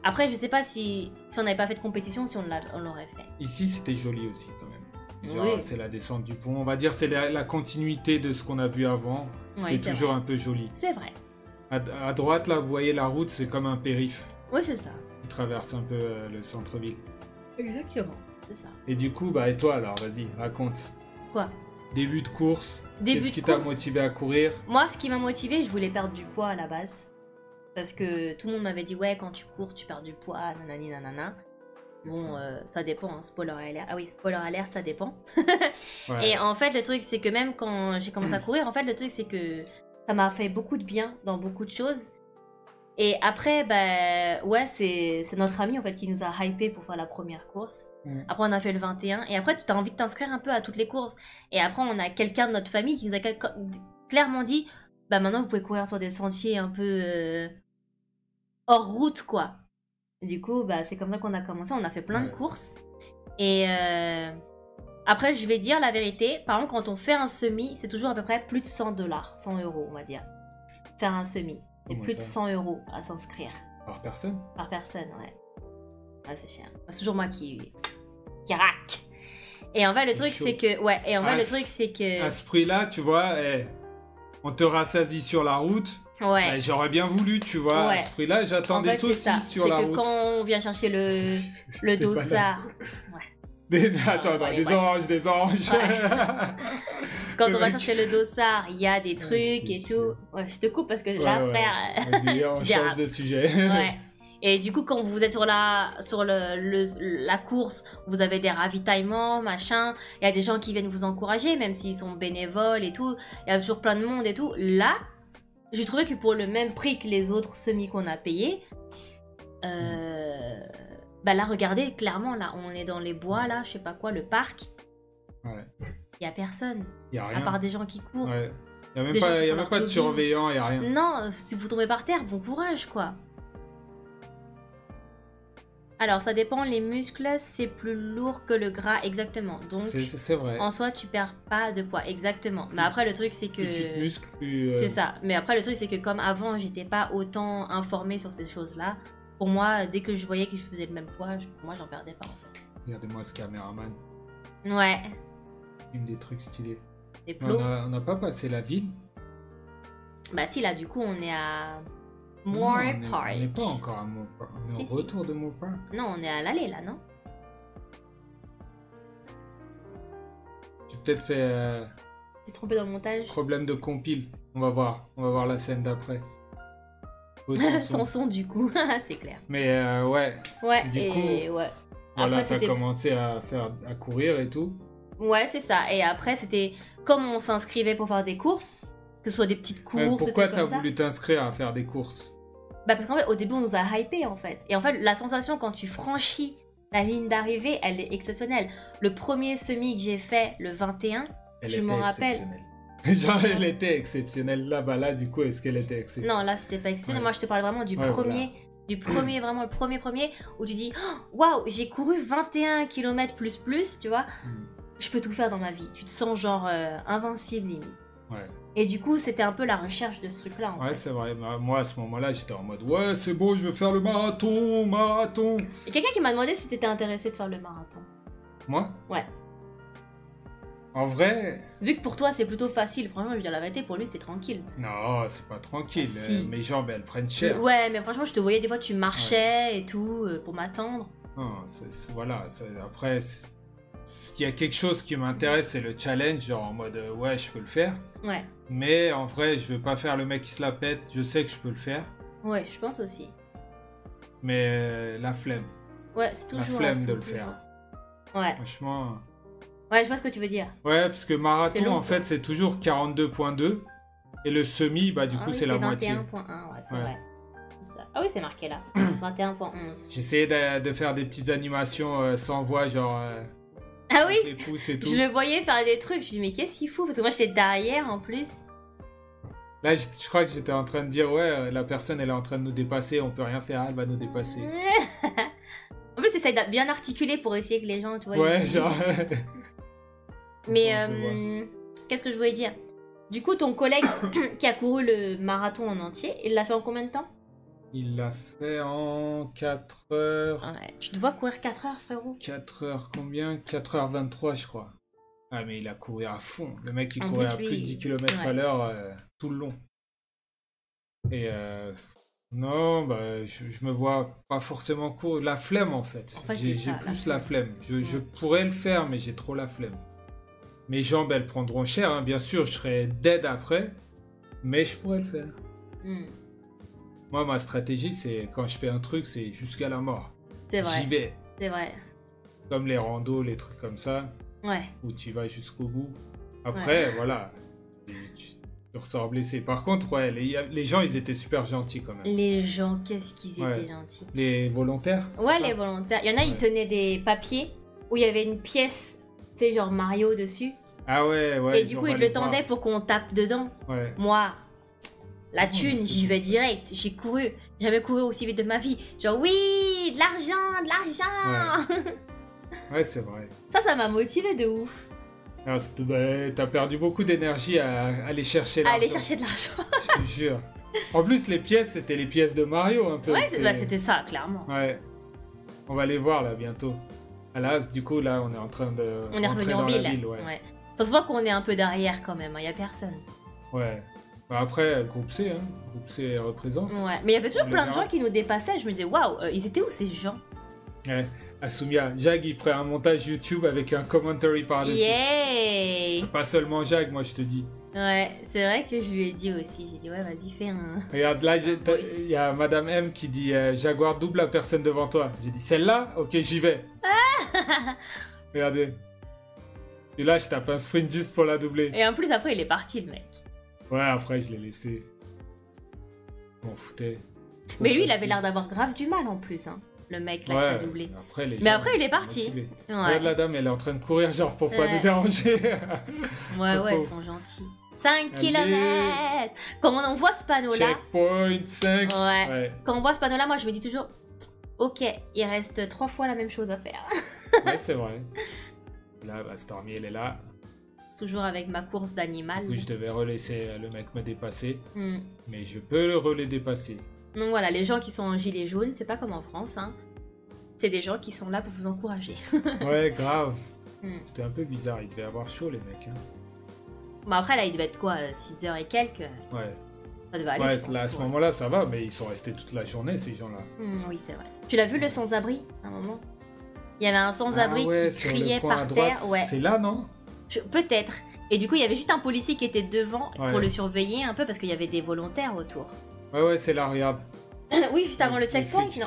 Après, je sais pas si on n'avait pas fait de compétition, si on l'aurait fait. Ici, c'était joli aussi quand même. Genre, c'est la descente du pont, on va dire, c'est la continuité de ce qu'on a vu avant. C'était toujours un peu joli. C'est vrai. À droite, là, vous voyez la route, c'est comme un périph'. Oui, c'est ça. Qui traverse un peu le centre-ville. Exactement, c'est ça. Et du coup, bah, et toi alors, vas-y, raconte. Quoi? Début de course. Qu'est-ce qui t'a motivé à courir? Moi, ce qui m'a motivé, je voulais perdre du poids à la base. Parce que tout le monde m'avait dit, ouais, quand tu cours, tu perds du poids, nanani, nanana. Bon, ça dépend, hein, spoiler alert. Ah oui, spoiler alert, ça dépend. Et en fait, le truc, c'est que même quand j'ai commencé à courir, en fait, le truc, c'est que ça m'a fait beaucoup de bien dans beaucoup de choses. Et après, bah, ouais, c'est notre ami, en fait, qui nous a hypé pour faire la première course. Après, on a fait le 21. Et après, tu as envie de t'inscrire un peu à toutes les courses. Et après, on a quelqu'un de notre famille qui nous a clairement dit, bah maintenant, vous pouvez courir sur des sentiers un peu hors route, quoi. Du coup, bah, c'est comme ça qu'on a commencé. On a fait plein de courses. Et après, je vais dire la vérité. Par exemple, quand on fait un semi, c'est toujours à peu près plus de 100 $, 100 €, on va dire. Faire un semi. C'est plus de 100 € à s'inscrire. Par personne? Par personne, ouais. Ouais, c'est cher. C'est toujours moi qui raque. Et en fait, le truc, c'est que... Ouais, et en fait, le truc, c'est que... À ce prix-là, tu vois, on te rassasie sur la route. Ouais. J'aurais bien voulu, tu vois. À ce prix-là, j'attends des saucisses sur la route. C'est que quand on vient chercher le dossard... Attends, des oranges. Quand on va chercher le dossard, il y a des trucs et tout. Ouais, je te coupe parce que là, frère... Vas-y, on change de sujet. Ouais. Et du coup, quand vous êtes sur la course, vous avez des ravitaillements, machin. Il y a des gens qui viennent vous encourager, même s'ils sont bénévoles et tout. Il y a toujours plein de monde et tout. Là, j'ai trouvé que pour le même prix que les autres semis qu'on a payés, bah là, regardez, clairement, là, on est dans les bois, là, je sais pas quoi, le parc. Ouais. Il y a personne. Il y a rien. À part des gens qui courent. Ouais. Il n'y a même pas de surveillant, il n'y a rien. Non, si vous tombez par terre, bon courage, quoi. Alors, ça dépend, les muscles, c'est plus lourd que le gras, exactement. Donc, c'est vrai. En soi, tu perds pas de poids, exactement. Mais après, le truc, c'est que... Plus tu te muscles, plus... C'est ça. Mais après, le truc, c'est que comme avant, j'étais pas autant informée sur ces choses-là, pour moi, dès que je voyais que je faisais le même poids, pour moi, j'en perdais pas, en fait. Regardez-moi ce caméraman. Ouais. Une des trucs stylés. Des plots. On n'a pas passé la ville. Bah si, là, du coup, on est à... Moore Park. On n'est pas encore à Moore Park. On est au retour de Moore Park. Non, on est à l'allée, là, non? J'ai peut-être fait... T'es trompé dans le montage. Problème de compile. On va voir la scène d'après. Sans son, du coup. C'est clair. Mais ouais. Ouais, du coup, ouais. Voilà, t'as commencé à courir et tout. Ouais, c'est ça. Et après, c'était comme on s'inscrivait pour faire des courses, que ce soit des petites courses. Pourquoi t'as voulu t'inscrire à faire des courses? Bah parce qu'en fait, au début, on nous a hypé en fait. Et en fait, la sensation quand tu franchis la ligne d'arrivée, elle est exceptionnelle. Le premier semi que j'ai fait, le 21, je m'en rappelle. Genre, elle était exceptionnelle. Là, du coup, est-ce qu'elle était exceptionnelle? Non, là, c'était pas exceptionnel. Ouais. Moi, je te parle vraiment du premier. Voilà. Du premier, vraiment le premier, où tu dis waouh, j'ai couru 21 km plus, tu vois. Je peux tout faire dans ma vie. Tu te sens genre invincible limite. Ouais. Et du coup, c'était un peu la recherche de ce truc-là. Ouais, c'est vrai. Moi, à ce moment-là, j'étais en mode ouais, c'est bon, je veux faire le marathon. Et quelqu'un qui m'a demandé si t'étais intéressé de faire le marathon. Moi? Ouais. En vrai... Vu que pour toi, c'est plutôt facile, franchement, je veux dire la vérité, pour lui, c'était tranquille. Non, c'est pas tranquille. Ah, si. Mes jambes, elles prennent cher. Ouais, mais franchement, je te voyais des fois, tu marchais et tout, pour m'attendre. Non, voilà. Après, s'il y a quelque chose qui m'intéresse, c'est le challenge, genre en mode ouais, je peux le faire. Ouais. Mais en vrai, je veux pas faire le mec qui se la pète, je sais que je peux le faire. Ouais, je pense aussi. Mais la flemme. Ouais, c'est toujours la flemme de le faire. Ouais. Franchement... Ouais, je vois ce que tu veux dire. Ouais, parce que marathon, long, en fait, c'est toujours 42.2. Et le semi, bah du coup, c'est la moitié. 21.1, ouais, c'est vrai. Ça. Ah oui, c'est marqué là. 21.11. J'essayais de faire des petites animations sans voix, genre... ah oui, les pouces et tout. Je le voyais faire des trucs. Je me dis, mais qu'est-ce qu'il fout? Parce que moi, j'étais derrière en plus. Là, je crois que j'étais en train de dire, ouais, la personne, elle est en train de nous dépasser. On peut rien faire, elle va nous dépasser. En plus, essaye de bien articuler pour essayer que les gens, tu vois... Ouais, genre... Mais qu'est-ce que je voulais dire? Du coup, ton collègue qui a couru le marathon en entier, il l'a fait en combien de temps? Il l'a fait en 4 heures. Ouais. Tu te vois courir 4 heures, frérot? 4 heures combien? 4h23, je crois. Ah, mais il a couru à fond. Le mec, il en courait plus, à plus de 10 km à l'heure tout le long. Et non, bah, je me vois pas forcément courir. La flemme, en fait. J'ai plus la flemme. Je pourrais le faire, mais j'ai trop la flemme. Mes jambes, elles prendront cher, hein. Bien sûr, je serai dead après, mais je pourrais le faire. Moi, ma stratégie, c'est quand je fais un truc, c'est jusqu'à la mort. C'est vrai. J'y vais. C'est vrai. Comme les randos, les trucs comme ça. Ouais. Où tu vas jusqu'au bout. Après, voilà, tu ressors blessé. Par contre, ouais, les gens, ils étaient super gentils quand même. Les gens, qu'est-ce qu'ils étaient gentils. Les volontaires? Ouais, les volontaires. Il y en a, ils tenaient des papiers où il y avait une pièce, tu sais, genre Mario dessus. Ah ouais. Et du coup, ils le tendaient pour qu'on tape dedans. Ouais. Moi, la thune, j'y vais direct. J'ai couru. Jamais couru aussi vite de ma vie. Genre, oui, de l'argent. Ouais, c'est vrai. Ça m'a motivé de ouf. T'as perdu beaucoup d'énergie à aller chercher l'argent. de l'argent. Je te jure. En plus, les pièces, c'était les pièces de Mario un peu. Ouais, c'était ça, clairement. Ouais. On va les voir là bientôt. Là, du coup, là, on est en train de. On est revenu en ville. Ouais. Ça se voit qu'on est un peu derrière quand même, il n'y a personne. Ouais. Bah après, groupe C, hein. Groupe C représente. Ouais, mais il y avait toujours plein de gens qui nous dépassaient. Je me disais, waouh, ils étaient où ces gens? Ouais. Asumia, Jag, il ferait un montage YouTube avec un commentary par-dessus. Yeah! Pas seulement Jag, moi je te dis. Ouais, c'est vrai que je lui ai dit aussi. J'ai dit, ouais, vas-y, fais un. Regarde, là, il y a Madame M qui dit Jaguar, double la personne devant toi. J'ai dit, celle-là? Ok, j'y vais. Regardez. Et là, je tape un sprint juste pour la doubler. Et en plus, après, il est parti, le mec. Ouais, après, je l'ai laissé. On foutait. Mais lui, il avait l'air d'avoir grave du mal en plus, hein. Le mec là qui a doublé. Mais après, il est parti. Ouais. Regarde la dame, elle est en train de courir, genre pour pas nous déranger. Ouais, ils sont gentils. 5 km. Quand on voit ce panneau-là. Checkpoint 5. Ouais. Quand on voit ce panneau-là, moi, je me dis toujours, ok, il reste 3 fois la même chose à faire. Ouais, c'est vrai. Là, bah, Stormy, elle est là. Toujours avec ma course d'animal. Du coup, je devais relaisser le mec me dépasser. Mais je peux le relais dépasser. Donc voilà, les gens qui sont en gilet jaune, c'est pas comme en France, hein. C'est des gens qui sont là pour vous encourager. Ouais, grave. C'était un peu bizarre, il devait avoir chaud les mecs. Hein. Bon après là, il devait être quoi, 6h et quelques. Ouais. Ça devait aller, ouais, là, à ce moment-là, ça va, mais ils sont restés toute la journée, ces gens-là. Oui, c'est vrai. Tu l'as vu le sans-abri, à un moment? Il y avait un sans-abri qui criait par terre. Ouais. C'est là, non? Peut-être. Et du coup, il y avait juste un policier qui était devant pour le surveiller un peu, parce qu'il y avait des volontaires autour. Ouais, c'est là, regarde. Oui, juste avant le checkpoint. Je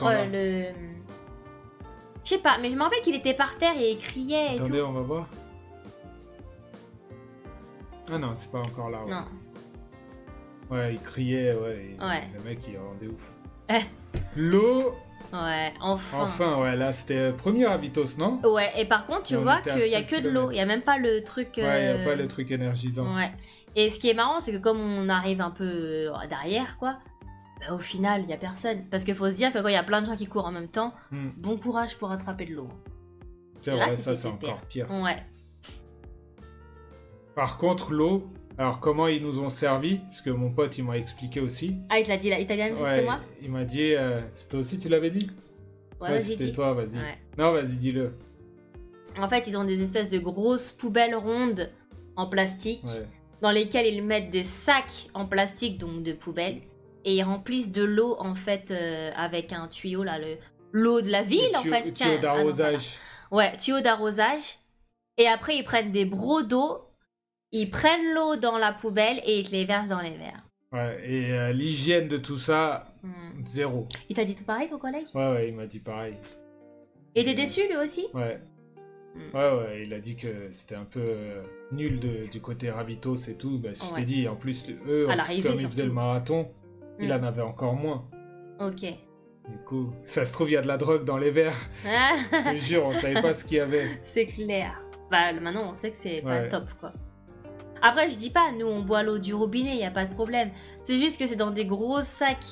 sais pas, mais je me rappelle qu'il était par terre et il criait et tout. Attendez, on va voir. Ah non, c'est pas encore là. Ouais. Non. Ouais, il criait, ouais. Le mec, il rendait ouf. L'eau. Ouais, enfin. Enfin, ouais, là, c'était premier Avitos, non? Ouais, et par contre, tu vois qu'il y a que de l'eau. Il y a même pas le truc... Ouais, il n'y a pas le truc énergisant. Ouais. Et ce qui est marrant, c'est que comme on arrive un peu derrière, quoi, bah, au final, il n'y a personne. Parce qu'il faut se dire que quand il y a plein de gens qui courent en même temps, bon courage pour attraper de l'eau. C'est vrai, ça, c'est encore pire. Ouais. Par contre, l'eau, alors comment ils nous ont servi, parce que mon pote, il m'a expliqué aussi. Ah, il t'a dit, il t'a dit la même chose que moi? Il m'a dit, c'est toi aussi, tu l'avais dit? Ouais, vas-y, c'était toi, vas-y. Ouais. Non, vas-y, dis-le. En fait, ils ont des espèces de grosses poubelles rondes en plastique, dans lesquelles ils mettent des sacs en plastique, donc de poubelles, et ils remplissent de l'eau, en fait, avec un tuyau, là, l'eau de la ville, en fait. Tuyau d'arrosage. Ouais, tuyau d'arrosage. Et après, ils prennent des brocs d'eau, ils prennent l'eau dans la poubelle et ils te les versent dans les verres. Ouais, et l'hygiène de tout ça, zéro. Il t'a dit tout pareil, ton collègue? Ouais, il m'a dit pareil. Et t'es déçu, lui aussi? Ouais. Ouais, il a dit que c'était un peu nul du côté Ravitos et tout. Bah, je t'ai dit, en plus, eux, comme ils faisaient le marathon, il en avait encore moins. Ok. Du coup, ça se trouve, il y a de la drogue dans les verres. Je te jure, on savait pas ce qu'il y avait. C'est clair. Bah, maintenant, on sait que c'est pas top, quoi. Après, je dis pas, nous, on boit l'eau du robinet, y a pas de problème. C'est juste que c'est dans des gros sacs,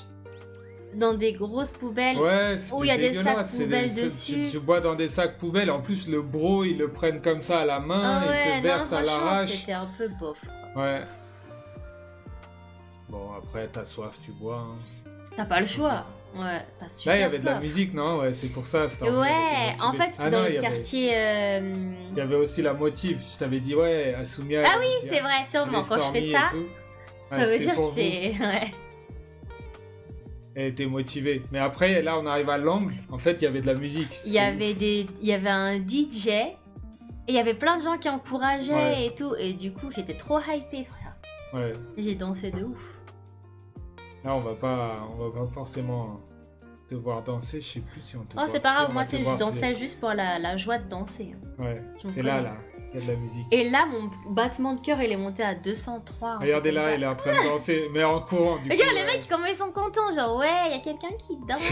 dans des grosses poubelles, où il y a des sacs poubelles dessus. Tu bois dans des sacs poubelles, en plus, le bro, ils le prennent comme ça à la main, ils te versent à l'arrache. C'était un peu bof. Ouais. Bon, après, t'as soif, tu bois. Hein. T'as pas le choix. Ouais, t'as super Là, il y avait soif. de la musique, non? Ouais, c'est pour ça. Ouais, en fait, c'était dans le quartier... Il y avait aussi la motive. Je t'avais dit, ouais, Asumia... Ah oui, c'est vrai, sûrement. Quand je fais ça, ça veut dire que c'est... Ouais. Elle était motivée. Mais après, là, on arrive à l'angle. En fait, il y avait de la musique. Il y avait un DJ. Et il y avait plein de gens qui encourageaient et tout. Et du coup, j'étais trop hypée, frère. Ouais. J'ai dansé de ouf. Là, on va pas forcément te voir danser. Je sais plus si on te voit. Oh, c'est pas grave. Moi, je dansais juste pour la joie de danser. Ouais, c'est là. Il y a de la musique. Et là, mon battement de cœur, il est monté à 203. Regardez là, elle est en train de danser, mais en courant. Regarde, les mecs, comment ils sont contents. Genre, ouais, il y a quelqu'un qui danse.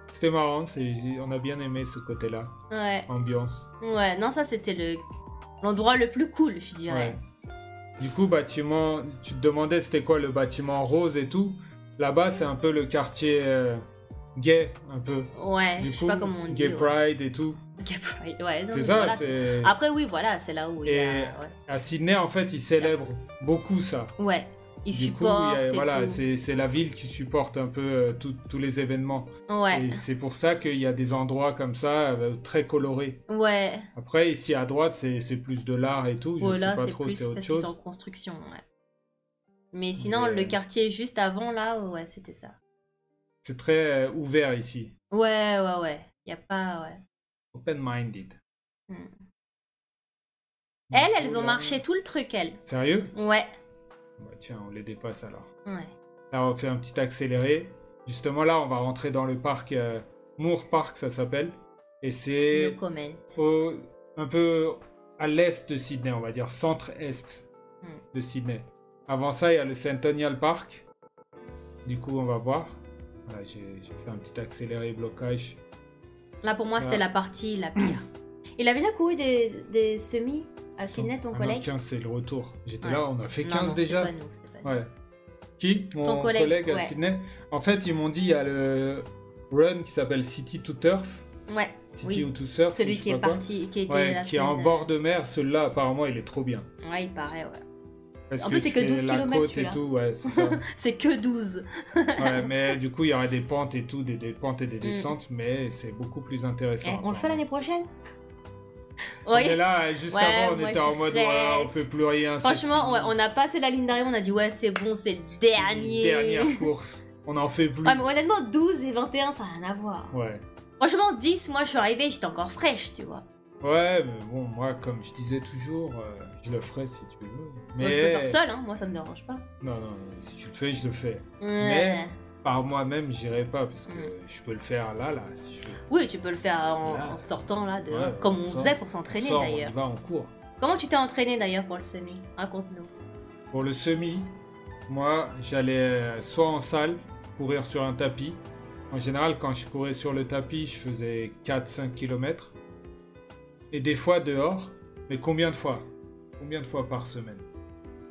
C'était marrant, on a bien aimé ce côté-là. Ouais. Ambiance. Ouais, non, ça, c'était l'endroit le plus cool, je dirais. Ouais. Du coup, bâtiment, tu te demandais c'était quoi le bâtiment rose et tout. Là-bas, c'est un peu le quartier gay, un peu. Ouais, je sais pas comment on dit. Gay Pride et tout. Gay Pride, ouais. C'est ça, voilà, c'est... Après, oui, voilà, c'est là où il y a... à Sydney, en fait, ils célèbrent beaucoup ça. Ouais, ils supportent et voilà, tout. c'est la ville qui supporte un peu tous les événements. Ouais. Et c'est pour ça qu'il y a des endroits comme ça, très colorés. Ouais. Après, ici à droite, c'est plus de l'art et tout. Je sais pas trop, c'est autre chose. C'est en construction, ouais. Mais sinon, le quartier juste avant, là, ouais, c'était ça. C'est très ouvert ici. Ouais. Y a pas, ouais. Open-minded. Elles ont marché tout le truc, elles. Sérieux? Ouais. Bah tiens, on les dépasse alors. Ouais. Là, on fait un petit accéléré. Justement, là, on va rentrer dans le parc Moore Park, ça s'appelle. Et c'est un peu à l'est de Sydney, on va dire, centre-est de Sydney. Avant ça, il y a le Centennial Park. Du coup, on va voir. Voilà, j'ai fait un petit accéléré blocage. Là, pour moi, c'était la partie la pire. Il avait déjà couru des semis à Sydney, ton collègue? 15, c'est le retour. J'étais là, on a fait 15 déjà. C'est pas nous, c'est pas nous. Ouais. Qui? Mon collègue à Sydney. En fait, ils m'ont dit, il y a le run qui s'appelle City to Turf. Ouais. City ou to Surf. Celui qui est parti, qui était qui est en bord de mer. Celui-là, apparemment, il est trop bien. Ouais, il paraît, ouais. Parce en plus, c'est que 12 km et tout, ouais, c'est ça. C'est que 12. Ouais, mais du coup, il y aura des pentes et tout, des pentes et des descentes, mais c'est beaucoup plus intéressant. On le fait l'année prochaine? On est là, juste avant, on était en mode, on fait plus rien. Franchement, on a passé la ligne d'arrivée, on a dit, ouais, c'est bon, c'est le dernier. Dernière course. On en fait plus. Ouais, mais honnêtement, 12 et 21, ça n'a rien à voir. Ouais. Franchement, 10, moi, je suis arrivée, j'étais encore fraîche, tu vois. Ouais, mais bon, moi, comme je disais toujours, je le ferai si tu veux. Mais... Moi, je peux le faire seul, hein, moi, ça me dérange pas. Non, si tu le fais, je le fais. Mais par moi-même, j'irai pas, parce que je peux le faire là, si je veux. Oui, tu peux le faire en sortant, là, comme on faisait pour s'entraîner, d'ailleurs. On y va en cours. Comment tu t'es entraîné, d'ailleurs, pour le semi? Raconte-nous. Pour le semi, moi, j'allais soit en salle, courir sur un tapis. En général, quand je courais sur le tapis, je faisais 4-5 km. Et des fois dehors. Mais combien de fois? Combien de fois par semaine?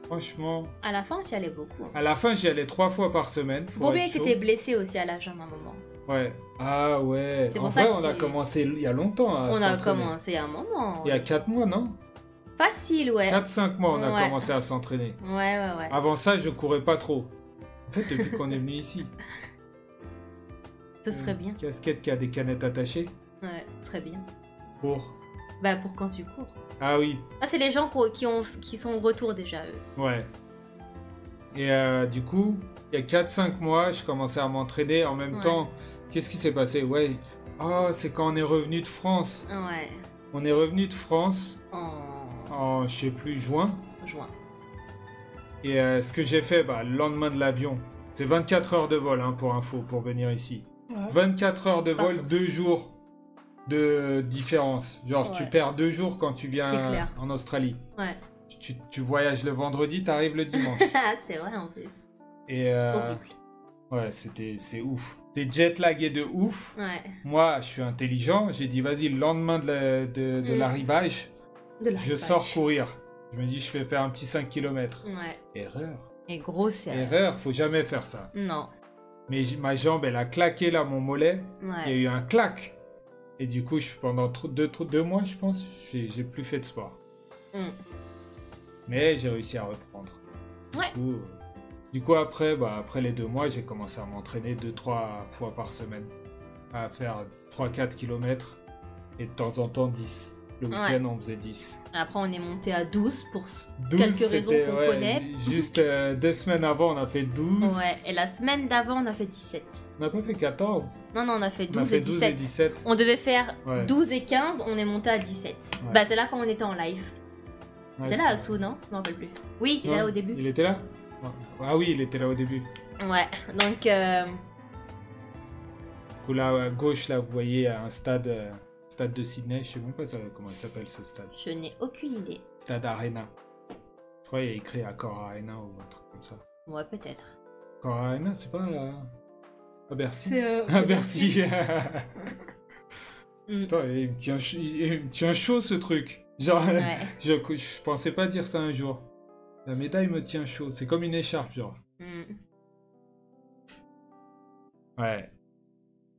Franchement... À la fin, tu y allais beaucoup. À la fin, j'y allais 3 fois par semaine. Faut bien que tu étais blessé aussi à la jambe à un moment. Ouais. Ah ouais. En vrai, on a commencé il y a longtemps à On a commencé il y a un moment. Il y a 4 mois, non? Facile, ouais. 4-5 mois, on a commencé à s'entraîner. Ouais. Avant ça, je courais pas trop. En fait, depuis qu'on est venu ici... Ce serait bien. Casquette qui a des canettes attachées. Ouais, ce serait bien. Pour pour quand tu cours. Ah oui. Ah, c'est les gens qui sont au retour déjà, eux. Ouais. Et du coup, il y a 4-5 mois, je commençais à m'entraîner. En même temps, qu'est-ce qui s'est passé? Ouais. Oh, c'est quand on est revenu de France. Ouais. On est revenu de France en, je sais plus, juin. Et ce que j'ai fait, le lendemain de l'avion, c'est 24 heures de vol, hein, pour info, pour venir ici. 24 heures de vol, 2 jours de différence. Genre, tu perds 2 jours quand tu viens en Australie. Ouais. Tu voyages le vendredi, t'arrives le dimanche. C'est vrai en plus. Et horrible. Ouais, c'est ouf. T'es jet-lagué de ouf. Ouais. Moi, je suis intelligent. J'ai dit, vas-y, le lendemain de l'arrivage, je sors courir. Je me dis, je vais faire un petit 5 km. Ouais. Erreur. Et grosse erreur. Erreur, faut jamais faire ça. Non. Mais ma jambe, elle a claqué là, mon mollet. Ouais. Il y a eu un clac. Et du coup, pendant 2 mois, je pense, j'ai plus fait de sport. Mais j'ai réussi à reprendre. Ouais. Du coup, après les 2 mois, j'ai commencé à m'entraîner 2-3 fois par semaine. À faire 3-4 km. Et de temps en temps, 10. Le week-end, on faisait 10. Après, on est monté à 12 pour quelques raisons qu'on connaît. Juste 2 semaines avant, on a fait 12. Ouais, et la semaine d'avant, on a fait 17. On n'a pas fait 14. Non, on a fait 12, on a fait 12 et 17. On devait faire 12 et 15, on est monté à 17. Ouais. C'est là quand on était en live. T'étais là, Assou, non? Je m'en rappelle plus. Oui, t'étais là au début. Il était là? Ah oui, il était là au début. Ouais, donc... Du coup, là, à gauche, là, vous voyez un stade de Sydney. Je sais même pas comment il s'appelle, ce stade. Je n'ai aucune idée. Stade Arena. Je crois qu'il y a écrit Accor Arena ou un truc comme ça. Ouais, peut-être. Accor Arena, c'est pas à Bercy? C'est à Bercy. Attends, il me tient chaud, ce truc. Genre, je pensais pas dire ça un jour. La médaille me tient chaud. C'est comme une écharpe, genre. Ouais.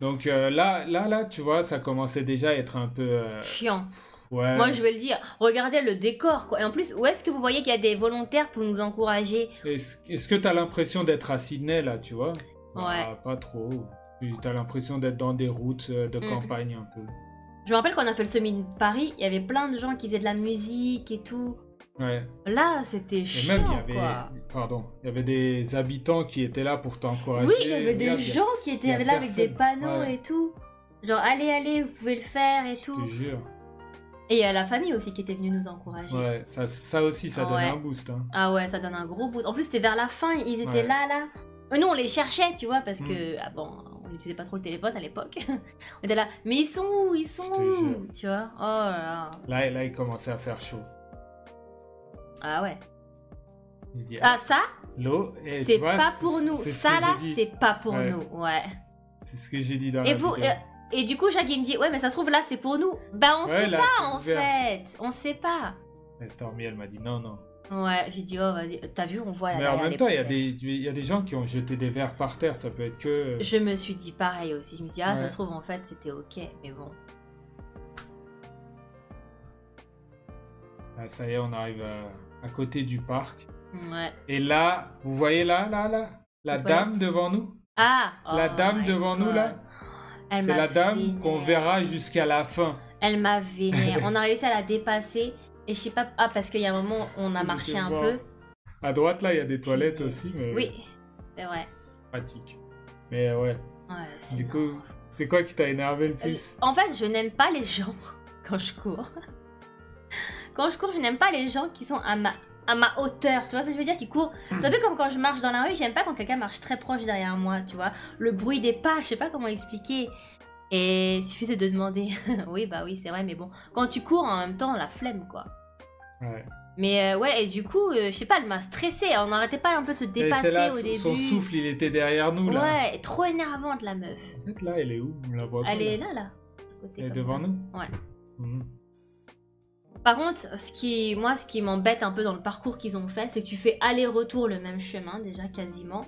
Donc là, tu vois, ça commençait déjà à être un peu... chiant. Ouais. Moi, je vais le dire. Regardez le décor, quoi. Et en plus, où est-ce que vous voyez qu'il y a des volontaires pour nous encourager? Est-ce que t'as l'impression d'être à Sydney, là, tu vois? Ouais. Pas trop. T'as l'impression d'être dans des routes de campagne, un peu. Je me rappelle quand on a fait le semi de Paris, il y avait plein de gens qui faisaient de la musique et tout. Ouais. Là, c'était chiant, il y avait des habitants qui étaient là pour t'encourager. Oui, il y avait des gens qui étaient là avec des panneaux et tout. Genre, allez, vous pouvez le faire et tout. Je te jure. Et il y a la famille aussi qui était venue nous encourager. Ouais, ça aussi, ça donne un boost. Hein. Ah ouais, ça donne un gros boost. En plus, c'était vers la fin, ils étaient là. Nous, on les cherchait, tu vois, parce que... Ah bon, on n'utilisait pas trop le téléphone à l'époque. On était là, mais ils sont où? Ils sont où? Tu vois? Oh là là. Là, il commençait à faire chaud. Ah ouais. Je dis, ça l'eau, c'est pas pour nous. Ça là, c'est pas pour nous. Ouais. C'est ce que j'ai dit dans la vidéo. Et du coup, Jacques, il me dit, ouais, mais ça se trouve là, c'est pour nous. Bah, on sait pas, en fait. On sait pas. Et Stormy, elle m'a dit non. Ouais, j'ai dit, oh, vas-y, t'as vu, on voit là. Mais en même temps, il y a des gens qui ont jeté des verres par terre, ça peut être que... Je me suis dit pareil aussi. Je me suis dit, ça se trouve, en fait, c'était ok, mais bon. Ah, ça y est, on arrive à côté du parc. Ouais. Et là, vous voyez là, la dame devant nous? La dame devant nous, là? C'est la dame qu'on verra jusqu'à la fin. Elle m'a vénère. On a réussi à la dépasser. Et je sais pas... Ah, parce qu'il y a un moment, on a marché un peu. À droite, là, il y a des toilettes aussi. Mais... Oui, c'est vrai. C'est pratique. Mais ouais. Du coup, c'est quoi qui t'a énervé le plus? En fait, je n'aime pas les gens quand je cours. Quand je cours, je n'aime pas les gens qui sont à ma hauteur, tu vois ce que je veux dire, qui courent. C'est un peu comme quand je marche dans la rue, j'aime pas quand quelqu'un marche très proche derrière moi, tu vois. Le bruit des pas, je sais pas comment expliquer. Et il suffisait de demander. Oui, bah oui, c'est vrai, mais bon. Quand tu cours en même temps, la flemme, quoi. Ouais. Mais ouais, et du coup, je sais pas, elle m'a stressée. On n'arrêtait pas un peu de se dépasser là, au début. Son souffle, il était derrière nous, là. Ouais, trop énervante, la meuf. En fait, là, elle est où? On la voit pas, elle est là. Ce côté, elle est devant nous? Ouais. Par contre, ce qui m'embête un peu dans le parcours qu'ils ont fait, c'est que tu fais aller-retour le même chemin, déjà, quasiment.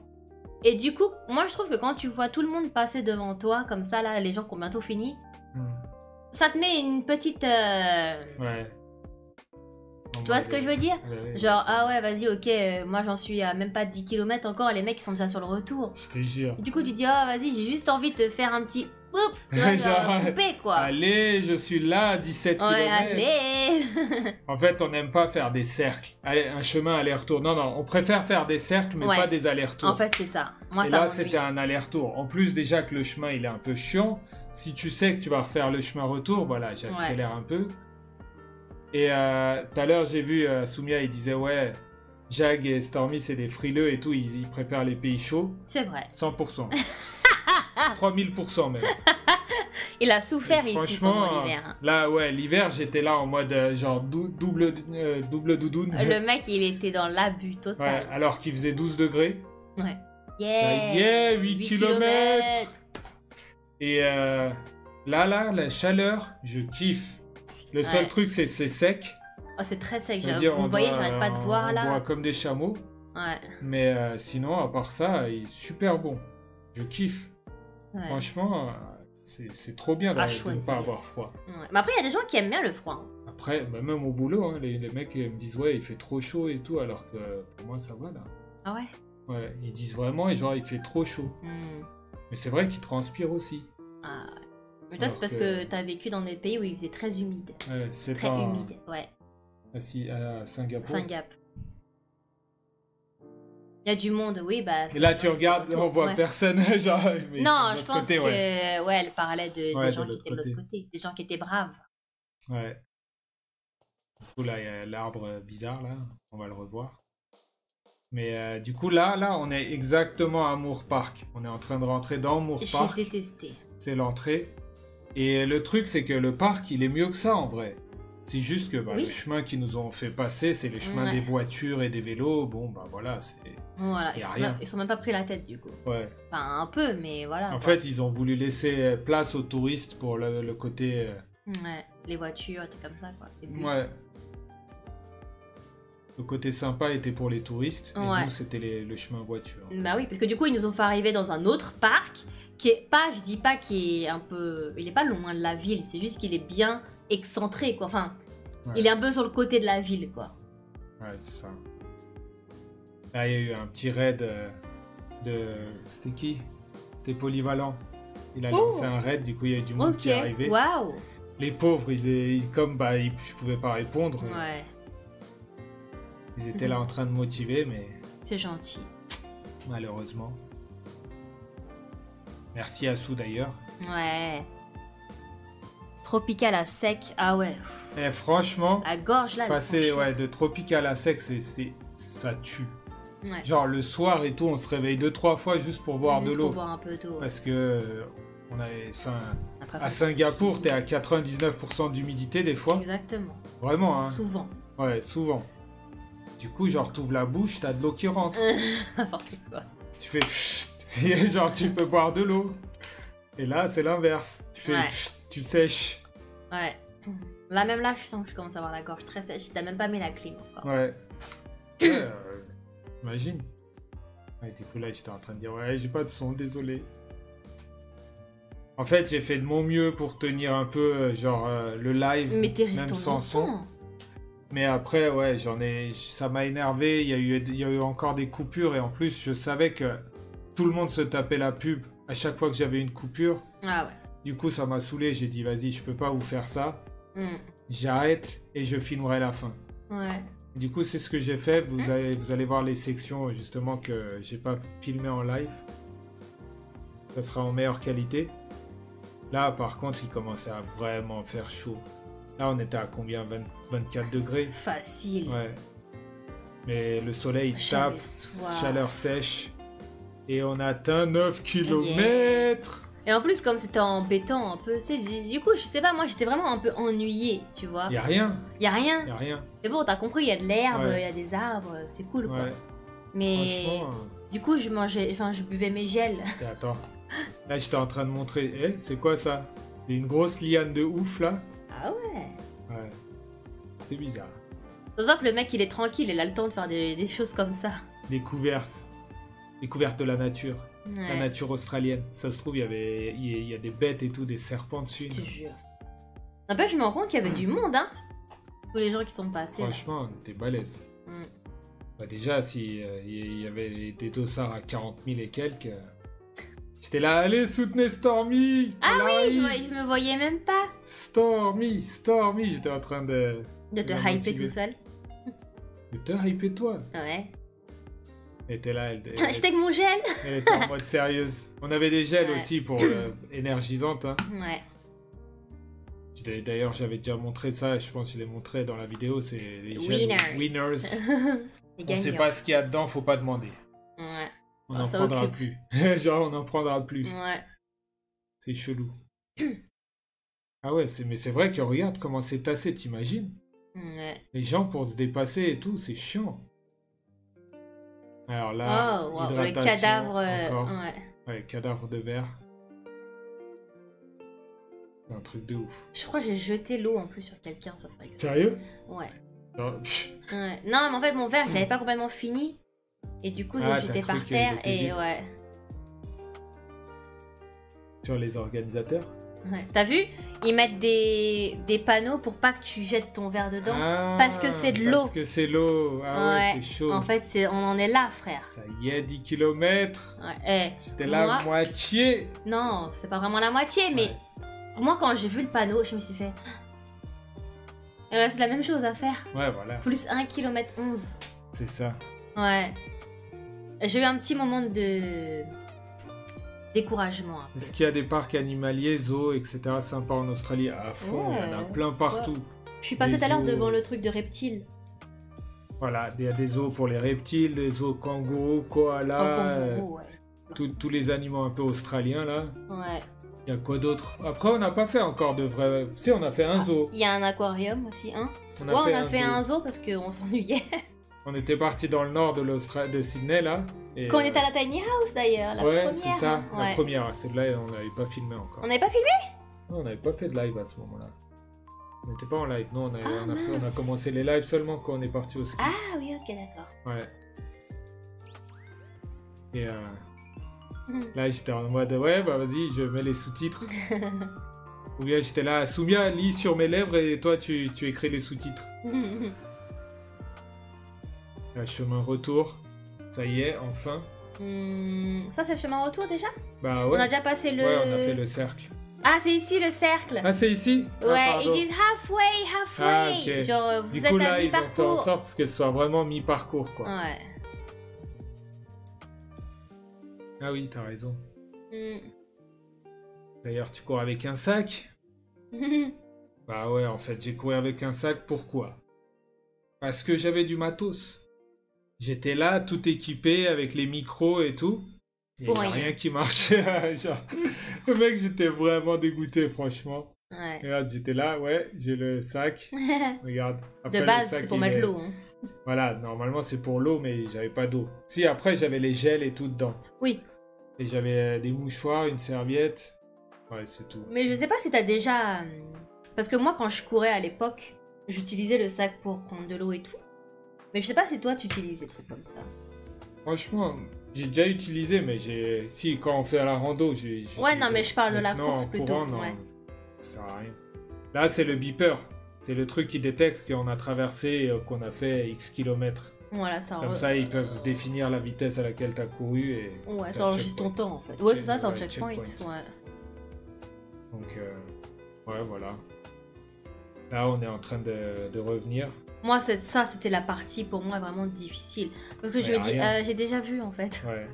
Et du coup, moi, je trouve que quand tu vois tout le monde passer devant toi, comme ça, là, les gens qui ont bientôt fini, ça te met une petite... Ouais. Tu vois ce que je veux dire? Ouais. Genre, ah ouais, vas-y, ok, moi j'en suis à même pas 10 km encore, les mecs ils sont déjà sur le retour. Je te jure. Et du coup, tu dis, oh vas-y, j'ai juste envie de te faire un petit... Oups, tu vois, genre, couper, quoi. Allez, je suis là à 17 km. Allez. En fait, on n'aime pas faire des cercles. Allez, un chemin aller-retour. Non, on préfère faire des cercles, mais pas des allers-retours. En fait, c'est ça. Moi, et ça là, c'était un aller-retour. En plus, déjà que le chemin, il est un peu chiant. Si tu sais que tu vas refaire le chemin retour, voilà, j'accélère un peu. Et tout à l'heure, j'ai vu Soumia, il disait, ouais, Jag et Stormy, c'est des frileux et tout, ils préfèrent les pays chauds. C'est vrai. 100%. 3000% même. Il a souffert ici franchement, pendant l'hiver. Là, ouais, l'hiver, j'étais là en mode genre double doudoune. Le mec, il était dans l'abus total. Ouais, alors qu'il faisait 12 degrés. Ouais. Ça y est, 8 km. Et là, la chaleur, je kiffe. Le seul truc, c'est sec. Oh, c'est très sec. Vous voyez, j'arrête pas de voir là. On boit comme des chameaux. Ouais. Mais sinon, à part ça, il est super bon. Je kiffe. Ouais. Franchement, c'est trop bien de ne pas avoir froid. Ouais. Mais après, il y a des gens qui aiment bien le froid. Après, bah, même au boulot, hein, les mecs me disent ouais, il fait trop chaud et tout, alors que pour moi, ça va là. Ah ouais? Ouais, ils disent vraiment, genre, il fait trop chaud. Mais c'est vrai qu'ils transpirent aussi. Ah ouais. Mais toi, c'est parce que t'as vécu dans des pays où il faisait très humide. Ouais, c'est très humide, ouais. À Singapour. Singapour. Il y a du monde, oui, bah... Et là, tu regardes, on voit personne, genre... Mais non, je pense que... Ouais, elle parlait des gens qui étaient de l'autre côté. Des gens qui étaient braves. Ouais. Du coup, là, il y a l'arbre bizarre, là. On va le revoir. Mais du coup, là, on est exactement à Moore Park. On est en train de rentrer dans Moore Park. J'ai détesté. C'est l'entrée. Et le truc, c'est que le parc, il est mieux que ça, en vrai. C'est juste que le chemin qu'ils nous ont fait passer, c'est les chemins des voitures et des vélos. Bon, bah voilà, c'est... Voilà, ils sont même pas pris la tête, du coup. Ouais. Enfin, un peu, mais voilà. En fait, ils ont voulu laisser place aux touristes pour le côté... Ouais, les voitures, tout comme ça, quoi. Les bus. Ouais. Le côté sympa était pour les touristes, et nous, c'était le chemin voiture. Bah oui, parce que du coup, ils nous ont fait arriver dans un autre parc, qui est pas, je dis pas qu'il est un peu... Il est pas loin de la ville, c'est juste qu'il est bien excentré, quoi. Enfin, il est un peu sur le côté de la ville, quoi. Ouais, c'est ça. Là, il y a eu un petit raid de... C'était qui? C'était Polyvalent. Il a lancé un raid, du coup, il y a eu du monde qui est arrivé. Waouh. Les pauvres, je pouvais pas répondre. Ouais. Ils étaient là en train de motiver, mais... C'est gentil. Malheureusement. Merci à Sou, d'ailleurs. Ouais. tropical à sec, ah ouais. Et franchement, la gorge là, passer de tropical à sec, ça tue. Ouais. Genre le soir et tout, on se réveille 2-3 fois juste pour boire de l'eau. Pour boire un peu d'eau. Parce que à Singapour, t'es à 99% d'humidité des fois. Exactement. Vraiment, hein. Souvent. Ouais, souvent. Du coup, genre, t'ouvres la bouche, t'as de l'eau qui rentre. N'importe quoi. Tu fais et genre, tu peux boire de l'eau. Et là, c'est l'inverse. Tu fais tu sèches. Ouais. Là, même là, je sens que je commence à avoir la gorge très sèche. T'as même pas mis la clim encore. Ouais. Imagine. Ouais, du coup, là, j'étais en train de dire, ouais, j'ai pas de son, désolé. En fait, j'ai fait de mon mieux pour tenir un peu, le live, même sans son. Mais après, ouais, ça m'a énervé. Il y a eu encore des coupures. Et en plus, je savais que tout le monde se tapait la pub à chaque fois que j'avais une coupure. Ah ouais. Du coup, ça m'a saoulé. J'ai dit, vas-y, je peux pas vous faire ça. J'arrête et je filmerai la fin. Ouais. Du coup, c'est ce que j'ai fait. Vous allez voir les sections, justement, que j'ai pas filmé en live. Ça sera en meilleure qualité. Là, par contre, il commençait à vraiment faire chaud. Là, on était à combien? 24 degrés? Facile. Ouais. Mais le soleil tape, chaleur sèche. Et on atteint 9 km. Et en plus, comme c'était en béton un peu, tu sais, du coup, je sais pas, moi, j'étais vraiment un peu ennuyée, tu vois. Y a rien. Y a rien. Y a rien. C'est bon, t'as compris, il y a de l'herbe, il y a des arbres, c'est cool, quoi. Mais du coup, je buvais mes gels. Attends. Là, j'étais en train de montrer. Eh, c'est quoi ça? C'est une grosse liane de ouf, là. Ah ouais. Ouais. C'était bizarre. Ça se voit que le mec, il est tranquille, il a le temps de faire des choses comme ça. Découverte de la nature. Ouais. La nature australienne. Ça se trouve, il y a des bêtes et tout, des serpents dessus. Je te jure. N'empêche, je me rends compte qu'il y avait du monde, hein. Tous les gens qui sont passés. Franchement, t'es balèze. Bah déjà, si y avait des dossards à 40 000 et quelques... J'étais là, allez, soutenez Stormy! Ah oui, je me voyais même pas. Stormy, j'étais en train de... De te hyper tout seul. De te hyper toi? Ouais. Elle était là, j'étais avec mon gel. Elle était en mode sérieuse. On avait des gels aussi pour énergisantes. Hein. Ouais. D'ailleurs, j'avais déjà montré ça, je pense que je l'ai montré dans la vidéo, c'est les gels Winners. On sait pas ce qu'il y a dedans, faut pas demander. Ouais. On n'en prendra plus. Genre, on n'en prendra plus. Ouais. C'est chelou. Ah ouais, mais c'est vrai que regarde comment c'est tassé, t'imagines? Ouais. Les gens pour se dépasser et tout, c'est chiant. Alors là, le cadavre... Ouais, cadavre de verre. C'est un truc de ouf. Je crois que j'ai jeté l'eau en plus sur quelqu'un, ça ferait exprès. Sérieux? Ouais. Non. Ouais. Non, mais en fait, mon verre, il avait pas complètement fini. Et du coup, j'ai jeté par terre et ouais. Sur les organisateurs? Ouais. T'as vu? Ils mettent des panneaux pour pas que tu jettes ton verre dedans. Parce que c'est de l'eau. Parce que c'est l'eau. Ah ouais, c'est chaud. En fait, on en est là, frère. Ça y est, 10 km. Ouais. J'étais là la moitié. Non, c'est pas vraiment la moitié, mais moi, quand j'ai vu le panneau, je me suis fait... Il reste la même chose à faire. Ouais, voilà. Plus 1 km 11. C'est ça. Ouais. J'ai eu un petit moment de découragement. Est-ce qu'il y a des parcs animaliers, zoos, etc. sympas en Australie? À fond, il y en a plein partout. Je suis passée tout à l'heure devant le truc de reptiles. Voilà, il y a des zoos pour les reptiles, des zoos kangourous, koalas, tous les animaux un peu australiens là. Ouais. Il y a quoi d'autre? Après, on n'a pas fait encore de vrai... Si, on a fait un zoo. Il y a un aquarium aussi, hein. On a fait un zoo parce qu'on s'ennuyait. On était parti dans le nord de Sydney, là. Et quand on était à la Tiny House, d'ailleurs, la première. Ouais, c'est ça, la première. Celle-là, on n'avait pas filmé encore. On n'avait pas filmé? Non, on n'avait pas fait de live à ce moment-là. On n'était pas en live. Non, on a commencé les lives seulement quand on est parti au ski. Ah oui, ok, d'accord. Ouais. Et là, j'étais en mode, ouais, bah vas-y, je mets les sous-titres. Ou bien j'étais là, Soumia, lis sur mes lèvres et toi, tu écris les sous-titres. Là, chemin retour. Ça y est, enfin. Ça, c'est le chemin retour déjà? Bah ouais. On a déjà passé le... Ouais, on a fait le cercle. Ah, c'est ici le cercle. Ah, c'est ici? Ouais, ils disent halfway. Ah, ok. Genre, vous du êtes coup, à là, ils mi-parcours. ont fait en sorte que ce soit vraiment mi-parcours, quoi. Ouais. Ah oui, t'as raison. D'ailleurs, tu cours avec un sac? Bah ouais, en fait, j'ai couru avec un sac. Pourquoi? Parce que j'avais du matos. J'étais là, tout équipé, avec les micros et tout. Et il n'y a rien qui marchait. Genre, le mec, j'étais vraiment dégoûté, franchement. Ouais. Regarde, j'étais là, ouais, j'ai le sac. Regarde. Après, de base, c'est pour mettre l'eau. Hein. Voilà, normalement, c'est pour l'eau, mais j'avais pas d'eau. Si, après, j'avais les gels et tout dedans. Oui. Et j'avais des mouchoirs, une serviette. Ouais, c'est tout. Mais je sais pas si t'as déjà... Parce que moi, quand je courais à l'époque, j'utilisais le sac pour prendre de l'eau et tout. Mais je sais pas si toi, tu utilises des trucs comme ça. Franchement, j'ai déjà utilisé, mais si, quand on fait à la rando, j'ai... Ouais, non, mais je parle de la course plutôt. Courant, non, ouais. Ça sert à rien. Là, c'est le beeper. C'est le truc qui détecte qu'on a traversé, qu'on a fait X kilomètres. Voilà, ça... Comme ça, ils peuvent définir la vitesse à laquelle tu as couru. Et ouais, ça enregistre ton temps, en fait. Ouais, c'est ça, c'est un checkpoint. Ouais. Donc, ouais, voilà. Là, on est en train de revenir. Moi, ça, c'était la partie, pour moi, vraiment difficile. Parce que je me dis, j'ai déjà vu, en fait. Ouais.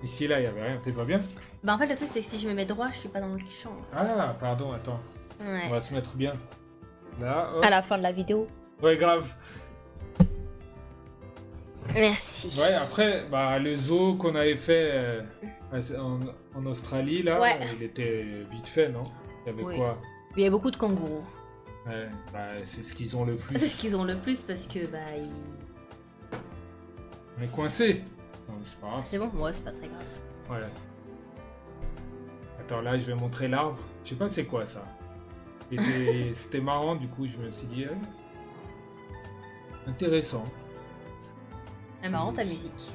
Ici, là, il n'y avait rien. T'es pas bien? Bah, en fait, le truc, c'est que si je me mets droit, je suis pas dans le champ. Ah, pardon, attends. Ouais. On va se mettre bien. Là, hop. À la fin de la vidéo. Ouais, grave. Merci. Ouais, après, bah, le zoo qu'on avait fait en Australie, là, il était vite fait, non? Il y avait quoi? Il y avait beaucoup de kangourous. Ouais, bah, c'est ce qu'ils ont le plus. C'est ce qu'ils ont le plus parce que, bah, On est coincé. Non, c'est pas grave. C'est bon? Ouais, c'est pas très grave. Ouais. Attends, là, je vais montrer l'arbre. Je sais pas c'est quoi, ça. C'était marrant, du coup, je me suis dit... intéressant. C'est marrant, ta musique.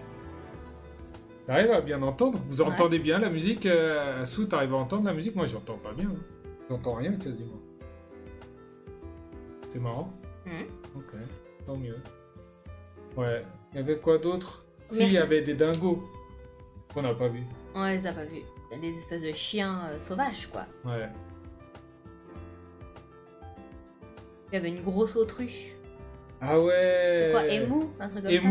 T'arrives à bien entendre? Vous entendez bien la musique? Assou, t'arrives à entendre la musique? Moi, j'entends pas bien. J'entends rien, quasiment. C'est marrant. Ok, tant mieux. Ouais. Il y avait quoi d'autre? Si, il y avait des dingos. Qu'on n'a pas vu. On les a pas vus. Des espèces de chiens sauvages, quoi. Ouais. Il y avait une grosse autruche. Ah ouais. C'est quoi, émou? Un truc comme ça?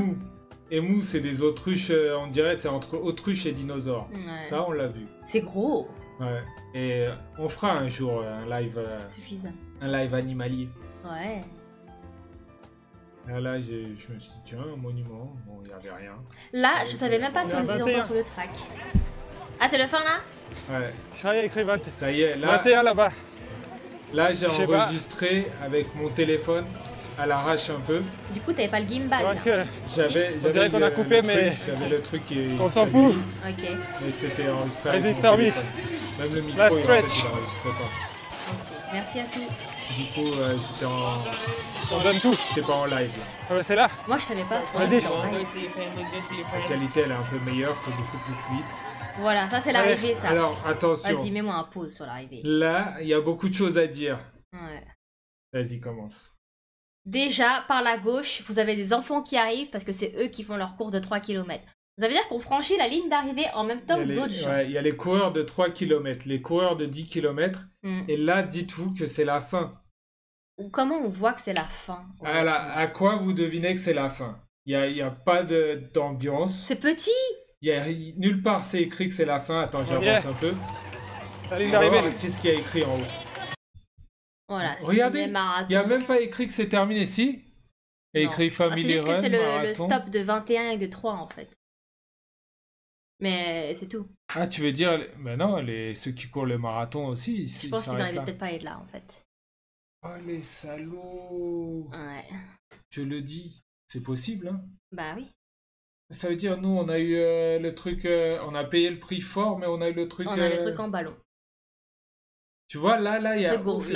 Émou, c'est des autruches, on dirait, c'est entre autruche et dinosaure. Ouais. Ça, on l'a vu. C'est gros. Ouais. Et on fera un jour un live... suffisant. Un live animalier. Ouais. Là, je me suis dit, tiens, un monument. Bon, il n'y avait rien. Là, je savais même pas si on était encore sur le track. Ah, c'est le fin, là? Ouais. J'avais écrit 20. Ça y est, là... 21 là-bas. Là, j'ai enregistré avec mon téléphone à l'arrache un peu. Du coup, t'avais pas le gimbal. J'avais qu'on a coupé, mais j'avais le truc qui... On s'en fout. Ok. Mais c'était enregistré avec mon Résisteur téléphone. Même le micro, il n'enregistrait pas. Ok, merci Assou. Du coup, j'étais en... On donne tout. J'étais pas en live, là. Ah bah c'est là. Moi, je savais pas. Vas-y. La qualité, elle est un peu meilleure, c'est beaucoup plus fluide. Voilà, ça c'est l'arrivée, ça. Alors, attention. Vas-y, mets-moi un pause sur l'arrivée. Là, il y a beaucoup de choses à dire. Ouais. Vas-y, commence. Déjà, par la gauche, vous avez des enfants qui arrivent parce que c'est eux qui font leur course de 3 km. Ça veut dire qu'on franchit la ligne d'arrivée en même temps que d'autres gens. Ouais, il y a les coureurs de 3 km, les coureurs de 10 km. Et là, dites-vous que c'est la fin. Comment on voit que c'est la fin? À quoi vous devinez que c'est la fin? Il n'y a pas d'ambiance. C'est petit. Nulle part c'est écrit que c'est la fin. Attends, j'avance un peu. La ligne d'arrivée. Qu'est-ce qu'il y a écrit en haut? Voilà, regardez, il n'y a même pas écrit que c'est terminé. Si? Il y a écrit Family Run, c'est juste que c'est le stop de 21 et de 3 en fait. Mais c'est tout. Ah, tu veux dire... Ben non, ceux qui courent le marathon aussi. Je pense qu'ils n'arrivaient peut-être pas à être là en fait. Oh les salauds. Ouais. Je le dis. C'est possible, hein? Bah oui. Ça veut dire, nous, on a eu le truc... on a payé le prix fort, mais on a eu le truc... On a le truc en ballon. Tu vois, là, il y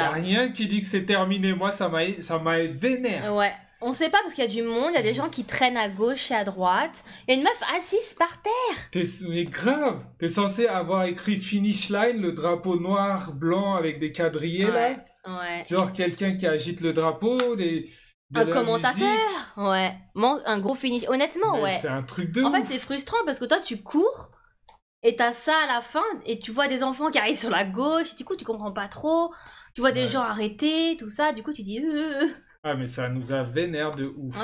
a rien qui dit que c'est terminé. Moi, ça m'a vénère. Ouais. On sait pas parce qu'il y a du monde, il y a des gens qui traînent à gauche et à droite. Il y a une meuf assise par terre. Mais grave. T'es censé avoir écrit finish line, le drapeau noir, blanc avec des quadrillés, là. Ouais. Genre quelqu'un qui agite le drapeau, un commentateur. Ouais. Un gros finish. Honnêtement, mais ouais. C'est un truc de ouf. En fait, c'est frustrant parce que toi, tu cours et t'as ça à la fin et tu vois des enfants qui arrivent sur la gauche. Du coup, tu comprends pas trop. Tu vois des gens arrêtés, tout ça. Du coup, tu dis... Ah, mais ça nous a vénère de ouf.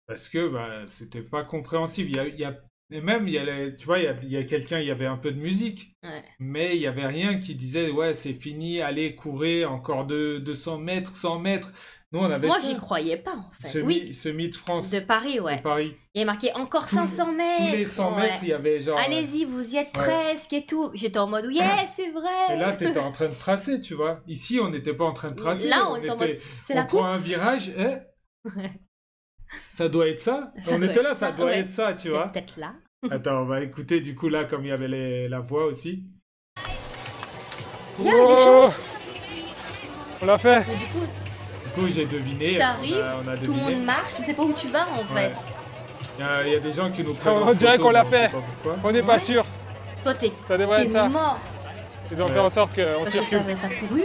Parce que c'était pas compréhensible. Il y a Et même, tu vois, il y a quelqu'un, il y avait un peu de musique. Ouais. Mais il n'y avait rien qui disait, ouais, c'est fini, allez, courez, encore 200 mètres, 100 mètres. Nous, on avait Moi, ça. j'y croyais pas, en fait. Semi de France. De Paris, ouais. De Paris. Il y a marqué encore 500 mètres. Tous les 100 mètres, il y avait genre... Allez-y, vous y êtes presque et tout. J'étais en mode, yeah, c'est vrai. Et là, tu étais en train de tracer, tu vois. Ici, on n'était pas en train de tracer. Là, on était en mode, c'est la course. On prend un virage, ça doit être ça. On était là, ça doit être ça, tu vois. C'est peut-être là. Attends, on va écouter du coup là, comme il y avait la voix aussi. Oh, on l'a fait. Mais du coup, j'ai deviné. T'arrives, on a deviné. tout le monde marche, tu sais pas où tu vas en fait. Il y a des gens qui nous prennent on dirait qu'on l'a fait. On n'est pas sûr. Toi, ça devrait être ça. Mort. Ils ont fait en sorte qu'on circule. T'as couru.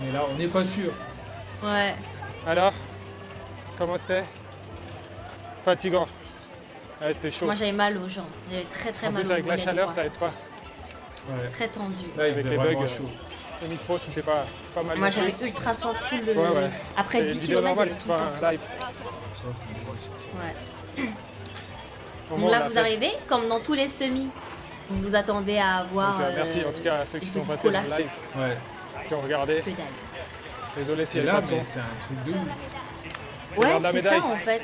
Mais là, on n'est pas sûr. Ouais. Alors, comment c'était? Fatigant. Ouais, c'était chaud. Moi, j'avais mal aux jambes. J'avais très mal aux jambes. En plus, avec la chaleur, ça aide pas. Ouais. Très tendu. Là, avec les bugs, chaud. Le micro, c'était pas mal. Moi, j'avais ultra soif tout le... Ouais. Après 10 km, j'avais tout le temps soif. Ouais. Donc là, vous arrivez, comme dans tous les semis, vous vous attendez à avoir... Donc, merci en tout cas à ceux qui sont passés en live, qui ont regardé. Que dalle. Désolé si elle là, est pas c'est un truc de ouf. Ouais, c'est ça en fait.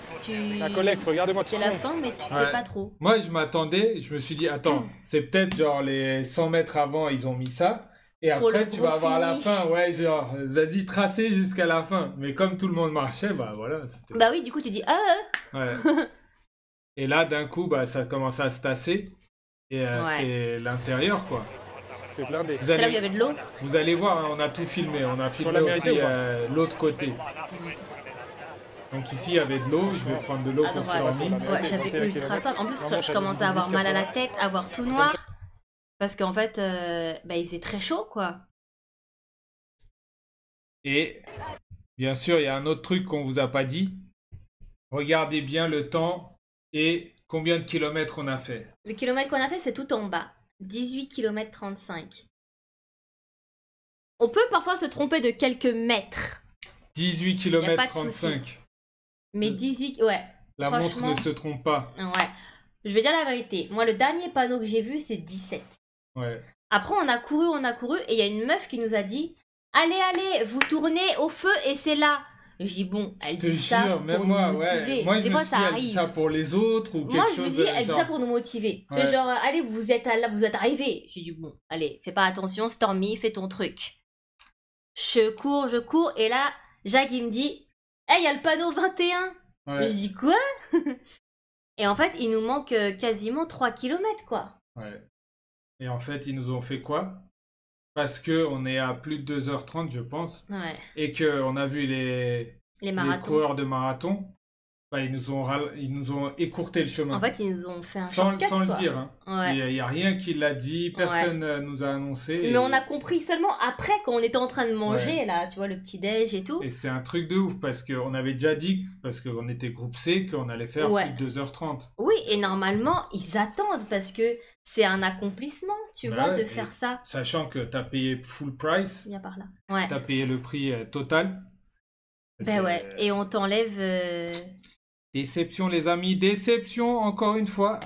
La collecte, regardez-moi tout ça. C'est la fin, mais tu sais pas trop. Moi, je m'attendais, je me suis dit, attends, c'est peut-être genre les 100 mètres avant, ils ont mis ça. Et après, tu vas avoir la fin, ouais, genre, vas-y, tracer jusqu'à la fin. Mais comme tout le monde marchait, bah voilà. Bah oui, du coup, tu dis, Ouais. Et là, d'un coup, bah, ça commence à se tasser. Et c'est l'intérieur, quoi. C'est blindé. C'est là où il y avait de l'eau. Vous allez voir, hein, on a tout filmé. On a filmé aussi l'autre côté. Donc ici, il y avait de l'eau. Je vais prendre de l'eau pour Stormy. Ouais, j'avais ultra soif. En plus, je commençais à avoir mal à la tête, à voir tout noir. Parce qu'en fait, il faisait très chaud, quoi. Et bien sûr, il y a un autre truc qu'on vous a pas dit. Regardez bien le temps et combien de kilomètres on a fait. Le kilomètre qu'on a fait, c'est tout en bas. 18 km 35. On peut parfois se tromper de quelques mètres. 18 km 35. Mais 18, ouais. La montre ne se trompe pas. Ouais. Je vais dire la vérité. Moi, le dernier panneau que j'ai vu, c'est 17. Ouais. Après, on a couru, et il y a une meuf qui nous a dit « Allez, vous tournez au feu et c'est là !» Je dis bon, elle dit ça pour nous motiver. Moi, des fois, ça arrive. Elle dit ça pour les autres ou quelque chose. Moi, je me dis, elle dit ça pour nous motiver. C'est genre, allez, vous êtes arrivés. J'ai dit bon, allez, fais pas attention, Stormy, fais ton truc. Je cours, et là, Jacques, il me dit, hey, il y a le panneau 21. Je dis quoi? Et en fait, il nous manque quasiment 3 km, quoi. Ouais. Et en fait, ils nous ont fait quoi? Parce qu'on est à plus de 2h30, je pense. Ouais. Et qu'on a vu les coureurs de marathon. Bah, ils nous ont écourté le chemin. En fait, ils nous ont fait un shortcut, sans le quoi. dire. Hein. Ouais. Il n'y a rien qui l'a dit, personne nous a annoncé. Mais on a compris seulement après, quand on était en train de manger, là, tu vois, le petit-déj et tout. Et c'est un truc de ouf, parce qu'on avait déjà dit, parce qu'on était groupe C, qu'on allait faire plus de 2h30. Oui, et normalement, ils attendent, parce que c'est un accomplissement, tu vois, de faire ça. Sachant que tu as payé full price. Il y a par là. Ouais. Tu as payé le prix total. Ben ouais, et on t'enlève... Déception, les amis, déception, encore une fois.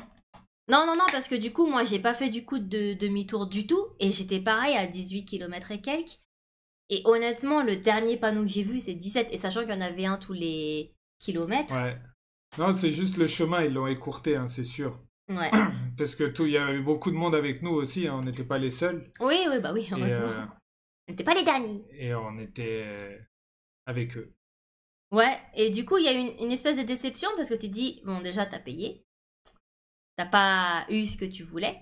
Non, parce que du coup, moi, j'ai pas fait du coup de demi-tour du tout, et j'étais pareil à 18 km et quelques. Et honnêtement, le dernier panneau que j'ai vu, c'est 17, et sachant qu'il y en avait un tous les kilomètres. Ouais. Non, c'est juste le chemin, ils l'ont écourté, hein, c'est sûr. Ouais. Parce que il y a eu beaucoup de monde avec nous aussi, hein, on n'était pas les seuls. Oui, heureusement. On n'était pas les derniers. Et on était avec eux. Ouais, et du coup, il y a une espèce de déception parce que tu dis, bon, déjà, t'as payé. T'as pas eu ce que tu voulais.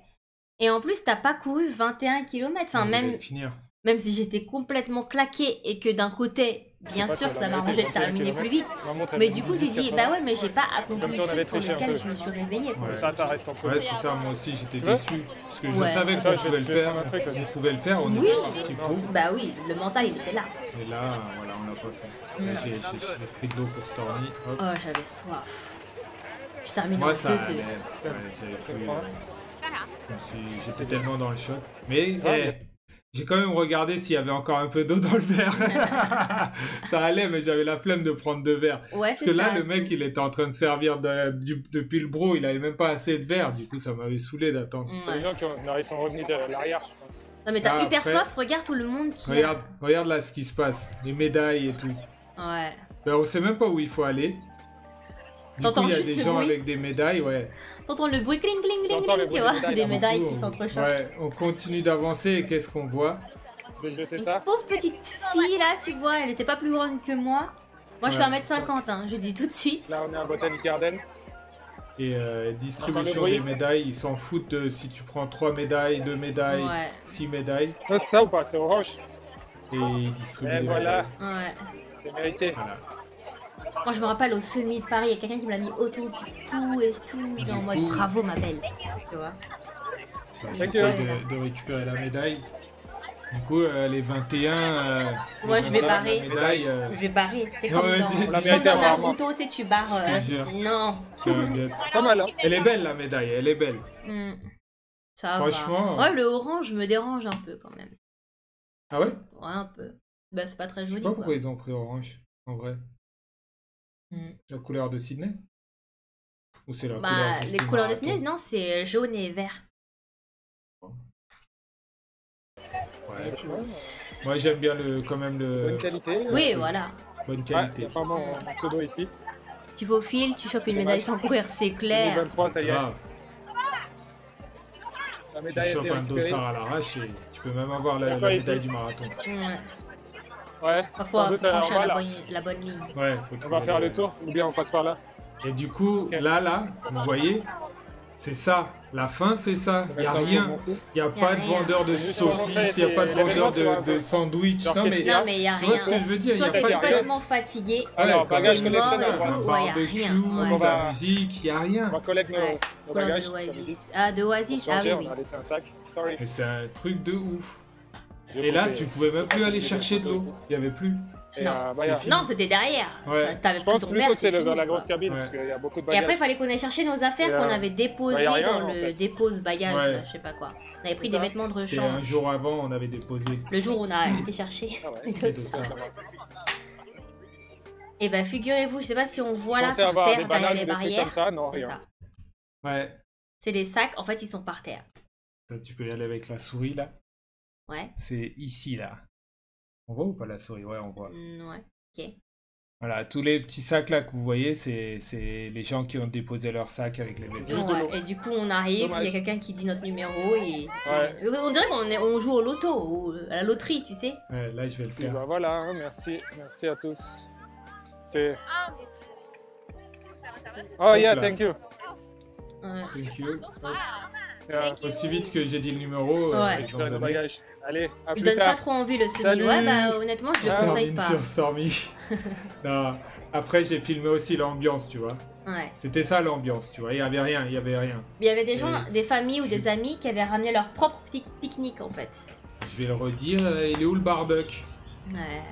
Et en plus, t'as pas couru 21 km. Enfin, même si j'étais complètement claquée et que d'un côté, bien sûr, ça m'a arrangé de terminer plus vite. Mais du coup, tu dis, bah ouais, mais j'ai pas accompli le truc pour lequel je me suis réveillée. Ça reste entre nous. Ouais, c'est ça, moi aussi, j'étais déçu. Parce que je savais qu'on pouvait le faire. On pouvait le faire, on était parti pour. Bah oui, le mental, il était là. Et là, voilà, on l'a pas fait. Là, j'ai pris de l'eau pour Stormy. Oh, j'avais soif. Je termine en 2-2. J'étais tellement dans le choc. Mais J'ai quand même regardé s'il y avait encore un peu d'eau dans le verre. Ça allait, mais j'avais la flemme de prendre de verre. Ouais, parce que là, le mec, il était en train de servir depuis le bro, il avait même pas assez de verre. Du coup, ça m'avait saulé d'attendre. Ouais. Les gens ils sont revenus de l'arrière, je pense. Non, mais t'as hyper soif, regarde tout le monde qui... Regarde là ce qui se passe, les médailles et tout. Ouais. Ben, on sait même pas où il faut aller. Du coup, il y a des gens avec des médailles, ouais. T'entends le bruit cling cling cling cling, tu vois, des médailles qui s'entrechoquent. Ouais, on continue d'avancer et qu'est-ce qu'on voit? Je vais jeter ça. Pauvre petite fille là, tu vois, elle était pas plus grande que moi. Moi, je fais 1m50, hein, je dis tout de suite. Là, on est à Botanic Garden. Et distribution des médailles, ils s'en foutent de si tu prends 3 médailles, 2 médailles, 6 médailles. C'est ça ou pas? C'est orange. Et ils distribuent des médailles. Ouais. C'est mérité. Voilà. Moi, je me rappelle au semi de Paris, il y a quelqu'un qui me l'a mis autour du cou et tout, en mode bravo ma belle, tu vois. J'essaie de récupérer la médaille. Du coup, les 21... Moi, je vais barrer. Je vais barrer. C'est comme dans Naruto, c'est tu barres... Non. Pas mal, hein. Elle est belle, la médaille, elle est belle. Ça Franchement... va. Ouais, le orange me dérange un peu, quand même. Ah ouais? Ouais, un peu. Bah, c'est pas très joli, je sais pas pourquoi ils ont pris orange, en vrai. La couleur de Sydney? Ou c'est la couleur de les couleurs de Sydney, non, c'est jaune et vert. Ouais. Moi j'aime bien quand même le... Bonne qualité. Oui, voilà. Bonne qualité. Ouais, apparemment, mon pseudo ici. Tu vas au fil, tu chopes une médaille sans courir, c'est clair. 23, ça y est. La médaille tu chopes un dossard à l'arrache et tu peux même avoir la médaille du marathon. Ouais, sans doute franchir la bonne ligne. Ouais, on va faire le tour, ou bien on passe par là. Et du coup, là, vous voyez, c'est ça. La fin, c'est ça. Il n'y a rien. Il n'y a pas de vendeur de saucisses, il n'y a pas de vendeur de sandwich. Non, mais il n'y a rien. Tu vois ce que je veux dire? Toi, t'es complètement fatigué. Alors, bagage collection, barbecue, de la musique, il n'y a rien. On va collecter nos bagages. d'Oasis, ah oui. On a laissé un sac. Mais c'est un truc de ouf. Et là, tu pouvais même plus aller chercher de l'eau. Il n'y avait plus. Non, c'était derrière. Ouais. Je pense plutôt que c'est dans la grosse cabine, parce qu'il y a beaucoup de bagages. Et après, il fallait qu'on aille chercher nos affaires qu'on avait déposées dans le dépose bagages, je sais pas quoi. On avait pris des vêtements de rechange. Un jour avant, on avait déposé. Le jour où on a été chercher. Et ben, figurez-vous, je sais pas si on voit là par terre derrière les barrières. Comme ça, non, rien. Ouais. C'est les sacs, en fait, ils sont par terre. Tu peux y aller avec la souris là. Ouais. C'est ici là. On voit ou pas la souris? Ouais, on voit. Ouais, ok. Voilà, tous les petits sacs là que vous voyez, c'est les gens qui ont déposé leurs sacs avec les vêtements. Et du coup, on arrive, il y a quelqu'un qui dit notre numéro et... On dirait qu'on joue au loto, à la loterie, tu sais. Ouais, là, je vais le faire. Bah voilà, hein, merci à tous. C'est... Oh yeah, thank you. Thank you. Aussi vite que j'ai dit le numéro, récupérer nos bagages. Allez, à plus il donne tard. pas trop envie le semi. Ouais, bah honnêtement, je le conseille pas. Sur Stormy. Non. Après, j'ai filmé aussi l'ambiance, tu vois. Ouais. C'était ça l'ambiance, tu vois. Il y avait rien. Il y avait des gens, des familles ou des amis qui avaient ramené leur propre pique-nique en fait. Je vais le redire, il est où le barbecue? Ouais.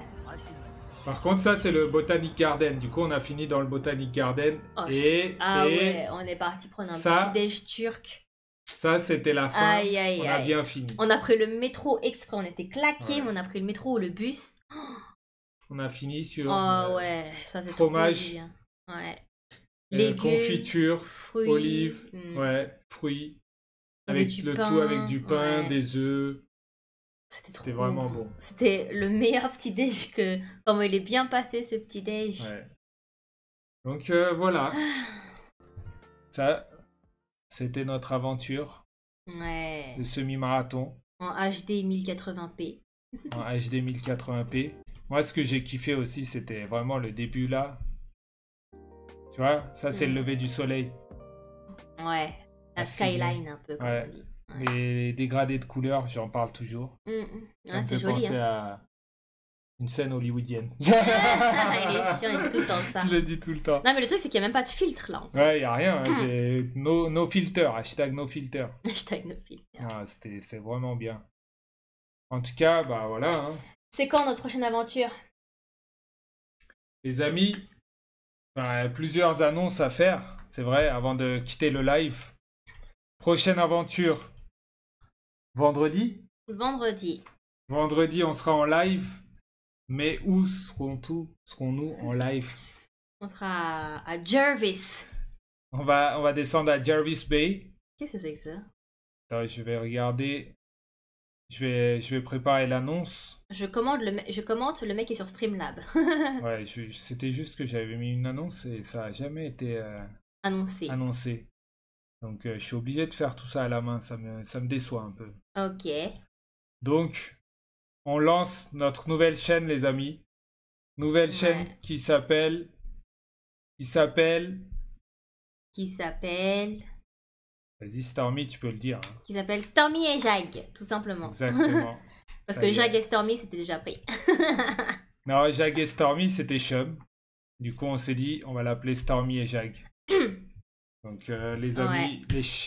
Par contre, ça, c'est le Botanic Garden. Du coup, on a fini dans le Botanic Garden. Ouais, on est parti prendre un petit déj turc. Ça, c'était la fin. On a bien fini. On a pris le métro exprès. On était claqués, mais on a pris le métro ou le bus. On a fini sur ça, fromage, trop légumes, confiture, fruits, olives, fruits. Avec le tout avec du pain, des œufs. C'était vraiment bon. C'était le meilleur petit déj que... Comment il est bien passé ce petit déj. Ouais. Donc voilà. Ça, c'était notre aventure de semi-marathon. En HD 1080p. En HD 1080p. Moi, ce que j'ai kiffé aussi, c'était vraiment le début là. Tu vois, ça c'est le lever du soleil. Ouais, la skyline un peu, comme on dit. Les dégradés de couleurs, j'en parle toujours. Ça me fait penser à une scène hollywoodienne. Il est chiant, il dit tout le temps ça. Je le dis tout le temps. Non, mais le truc, c'est qu'il n'y a même pas de filtre là. Ouais, il n'y a rien. J'ai no filter, hashtag no filter. Hashtag no filter. C'est vraiment bien. En tout cas, bah voilà. Hein. C'est quand notre prochaine aventure? Les amis, plusieurs annonces à faire, c'est vrai, avant de quitter le live. Prochaine aventure. Vendredi. Vendredi, on sera en live. Mais où serons-nous en live? On sera à Jervis. On va descendre à Jervis Bay. Qu'est-ce que c'est que ça? Attends, je vais regarder. Je vais préparer l'annonce. Je commente, le mec est sur Streamlab. Ouais, c'était juste que j'avais mis une annonce et ça n'a jamais été annoncé. Donc, je suis obligé de faire tout ça à la main. Ça me déçoit un peu. Ok. Donc, on lance notre nouvelle chaîne, les amis. Nouvelle chaîne qui s'appelle... Vas-y, Stormy, tu peux le dire. Qui s'appelle Stormy et Jag, tout simplement. Exactement. Parce que Jag et Stormy, c'était déjà pris. Non, Jag et Stormy, c'était Chum. Du coup, on s'est dit, on va l'appeler Stormy et Jag. Donc, les amis,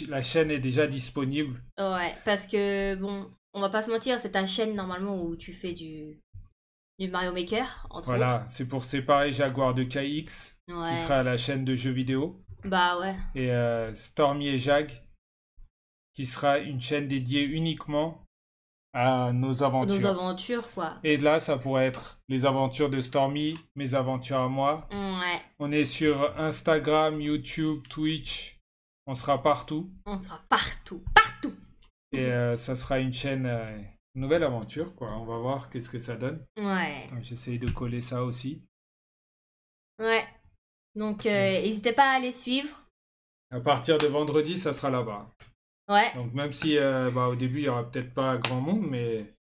la chaîne est déjà disponible. Ouais, parce que, bon, on va pas se mentir, c'est ta chaîne, normalement, où tu fais du Mario Maker, entre autres. Voilà, c'est pour séparer Jaguar de KX, qui sera la chaîne de jeux vidéo. Bah ouais. Et Stormy et Jag, qui sera une chaîne dédiée uniquement à nos aventures. Nos aventures, quoi. Et là, ça pourrait être les aventures de Stormy, mes aventures à moi. Ouais. On est sur Instagram, YouTube, Twitch. On sera partout. On sera partout. Partout. Et ça sera une chaîne, nouvelle aventure, quoi. On va voir qu'est-ce que ça donne. Ouais. J'essaye de coller ça aussi. Ouais. Donc, n'hésitez pas à aller suivre. À partir de vendredi, ça sera là-bas. Ouais. Donc, même si au début, il n'y aura peut-être pas grand monde, mais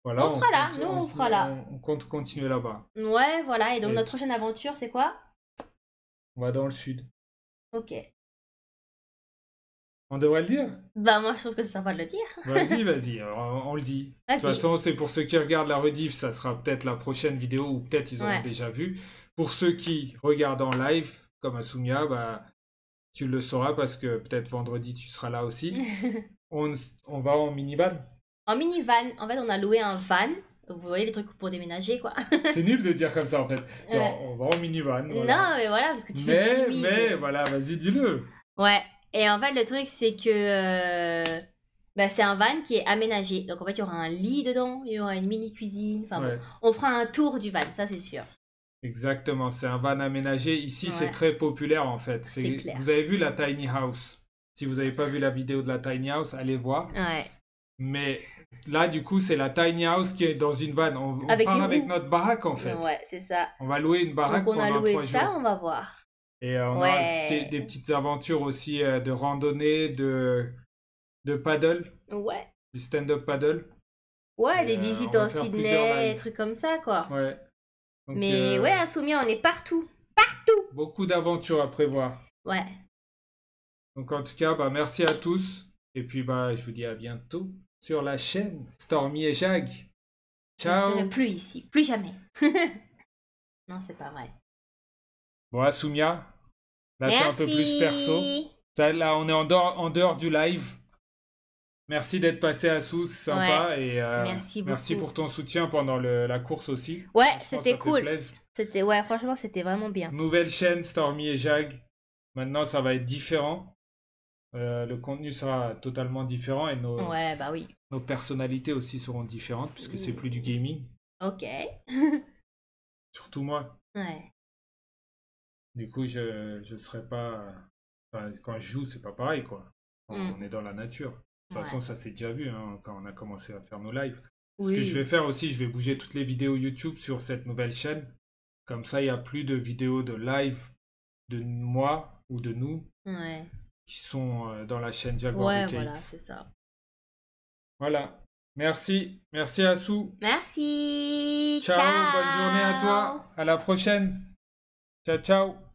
voilà. On sera là. Nous, on sera là. On compte continuer là-bas. Ouais, voilà. Et donc, notre prochaine aventure, c'est quoi? On va dans le sud. Ok. On devrait le dire? Bah, moi, je trouve que c'est sympa de le dire. Vas-y. Alors, on le dit. De toute façon, c'est pour ceux qui regardent la rediff, ça sera peut-être la prochaine vidéo ou peut-être ils auront déjà vu. Pour ceux qui regardent en live, comme Asumia, bah, tu le sauras parce que peut-être vendredi, tu seras là aussi. On va en minivan. En minivan. En fait, on a loué un van. Vous voyez les trucs pour déménager, quoi. C'est nul de dire comme ça, en fait. Genre, on va en minivan. Voilà. Non, mais voilà, parce que tu fais timide. Mais, voilà, vas-y, dis-le. Ouais. Et en fait, le truc, c'est que c'est un van qui est aménagé. Donc, en fait, il y aura un lit dedans, il y aura une mini-cuisine. Enfin, bon, on fera un tour du van, ça, c'est sûr. Exactement, c'est un van aménagé. Ici, c'est très populaire, en fait. C'est clair. Vous avez vu la Tiny House? Si vous n'avez pas vu la vidéo de la Tiny House, allez voir. Ouais. Mais là, du coup, c'est la Tiny House qui est dans une van. On part avec notre baraque, en fait. Ouais, c'est ça. On va louer une baraque pendant 3 jours. Donc, on a loué ça, on va voir. Et on a des petites aventures aussi de randonnée, de paddle. Ouais. Du stand-up paddle. Ouais, des visites en Sydney, des trucs comme ça, quoi. Ouais. Donc, mais ouais, Asumia, on est partout. Partout. Beaucoup d'aventures à prévoir. Ouais. Donc en tout cas, merci à tous. Et puis je vous dis à bientôt sur la chaîne Stormy et Jag. Ciao. Je ne serai plus ici. Plus jamais. Non, c'est pas vrai. Bon, Asumia, là c'est un peu plus perso. Là, on est en dehors du live. Merci d'être passé à Sous, c'est sympa. Ouais. Et merci pour ton soutien pendant la course aussi. Ouais, c'était cool. Franchement, c'était vraiment bien. Nouvelle chaîne Stormy et Jag. Maintenant, ça va être différent. Le contenu sera totalement différent et nos personnalités aussi seront différentes puisque c'est plus du gaming. Ok. Surtout moi. Ouais. Du coup, je serai pas... Enfin, quand je joue, c'est pas pareil, quoi. On est dans la nature. De toute façon, ça s'est déjà vu quand on a commencé à faire nos lives. Ce que je vais faire aussi, je vais bouger toutes les vidéos YouTube sur cette nouvelle chaîne. Comme ça, il n'y a plus de vidéos de live de moi ou de nous qui sont dans la chaîne Jaguar de KX. Voilà, c'est ça. Voilà. Merci. Merci Asou. Merci. Ciao. Bonne journée à toi. À la prochaine. Ciao, ciao.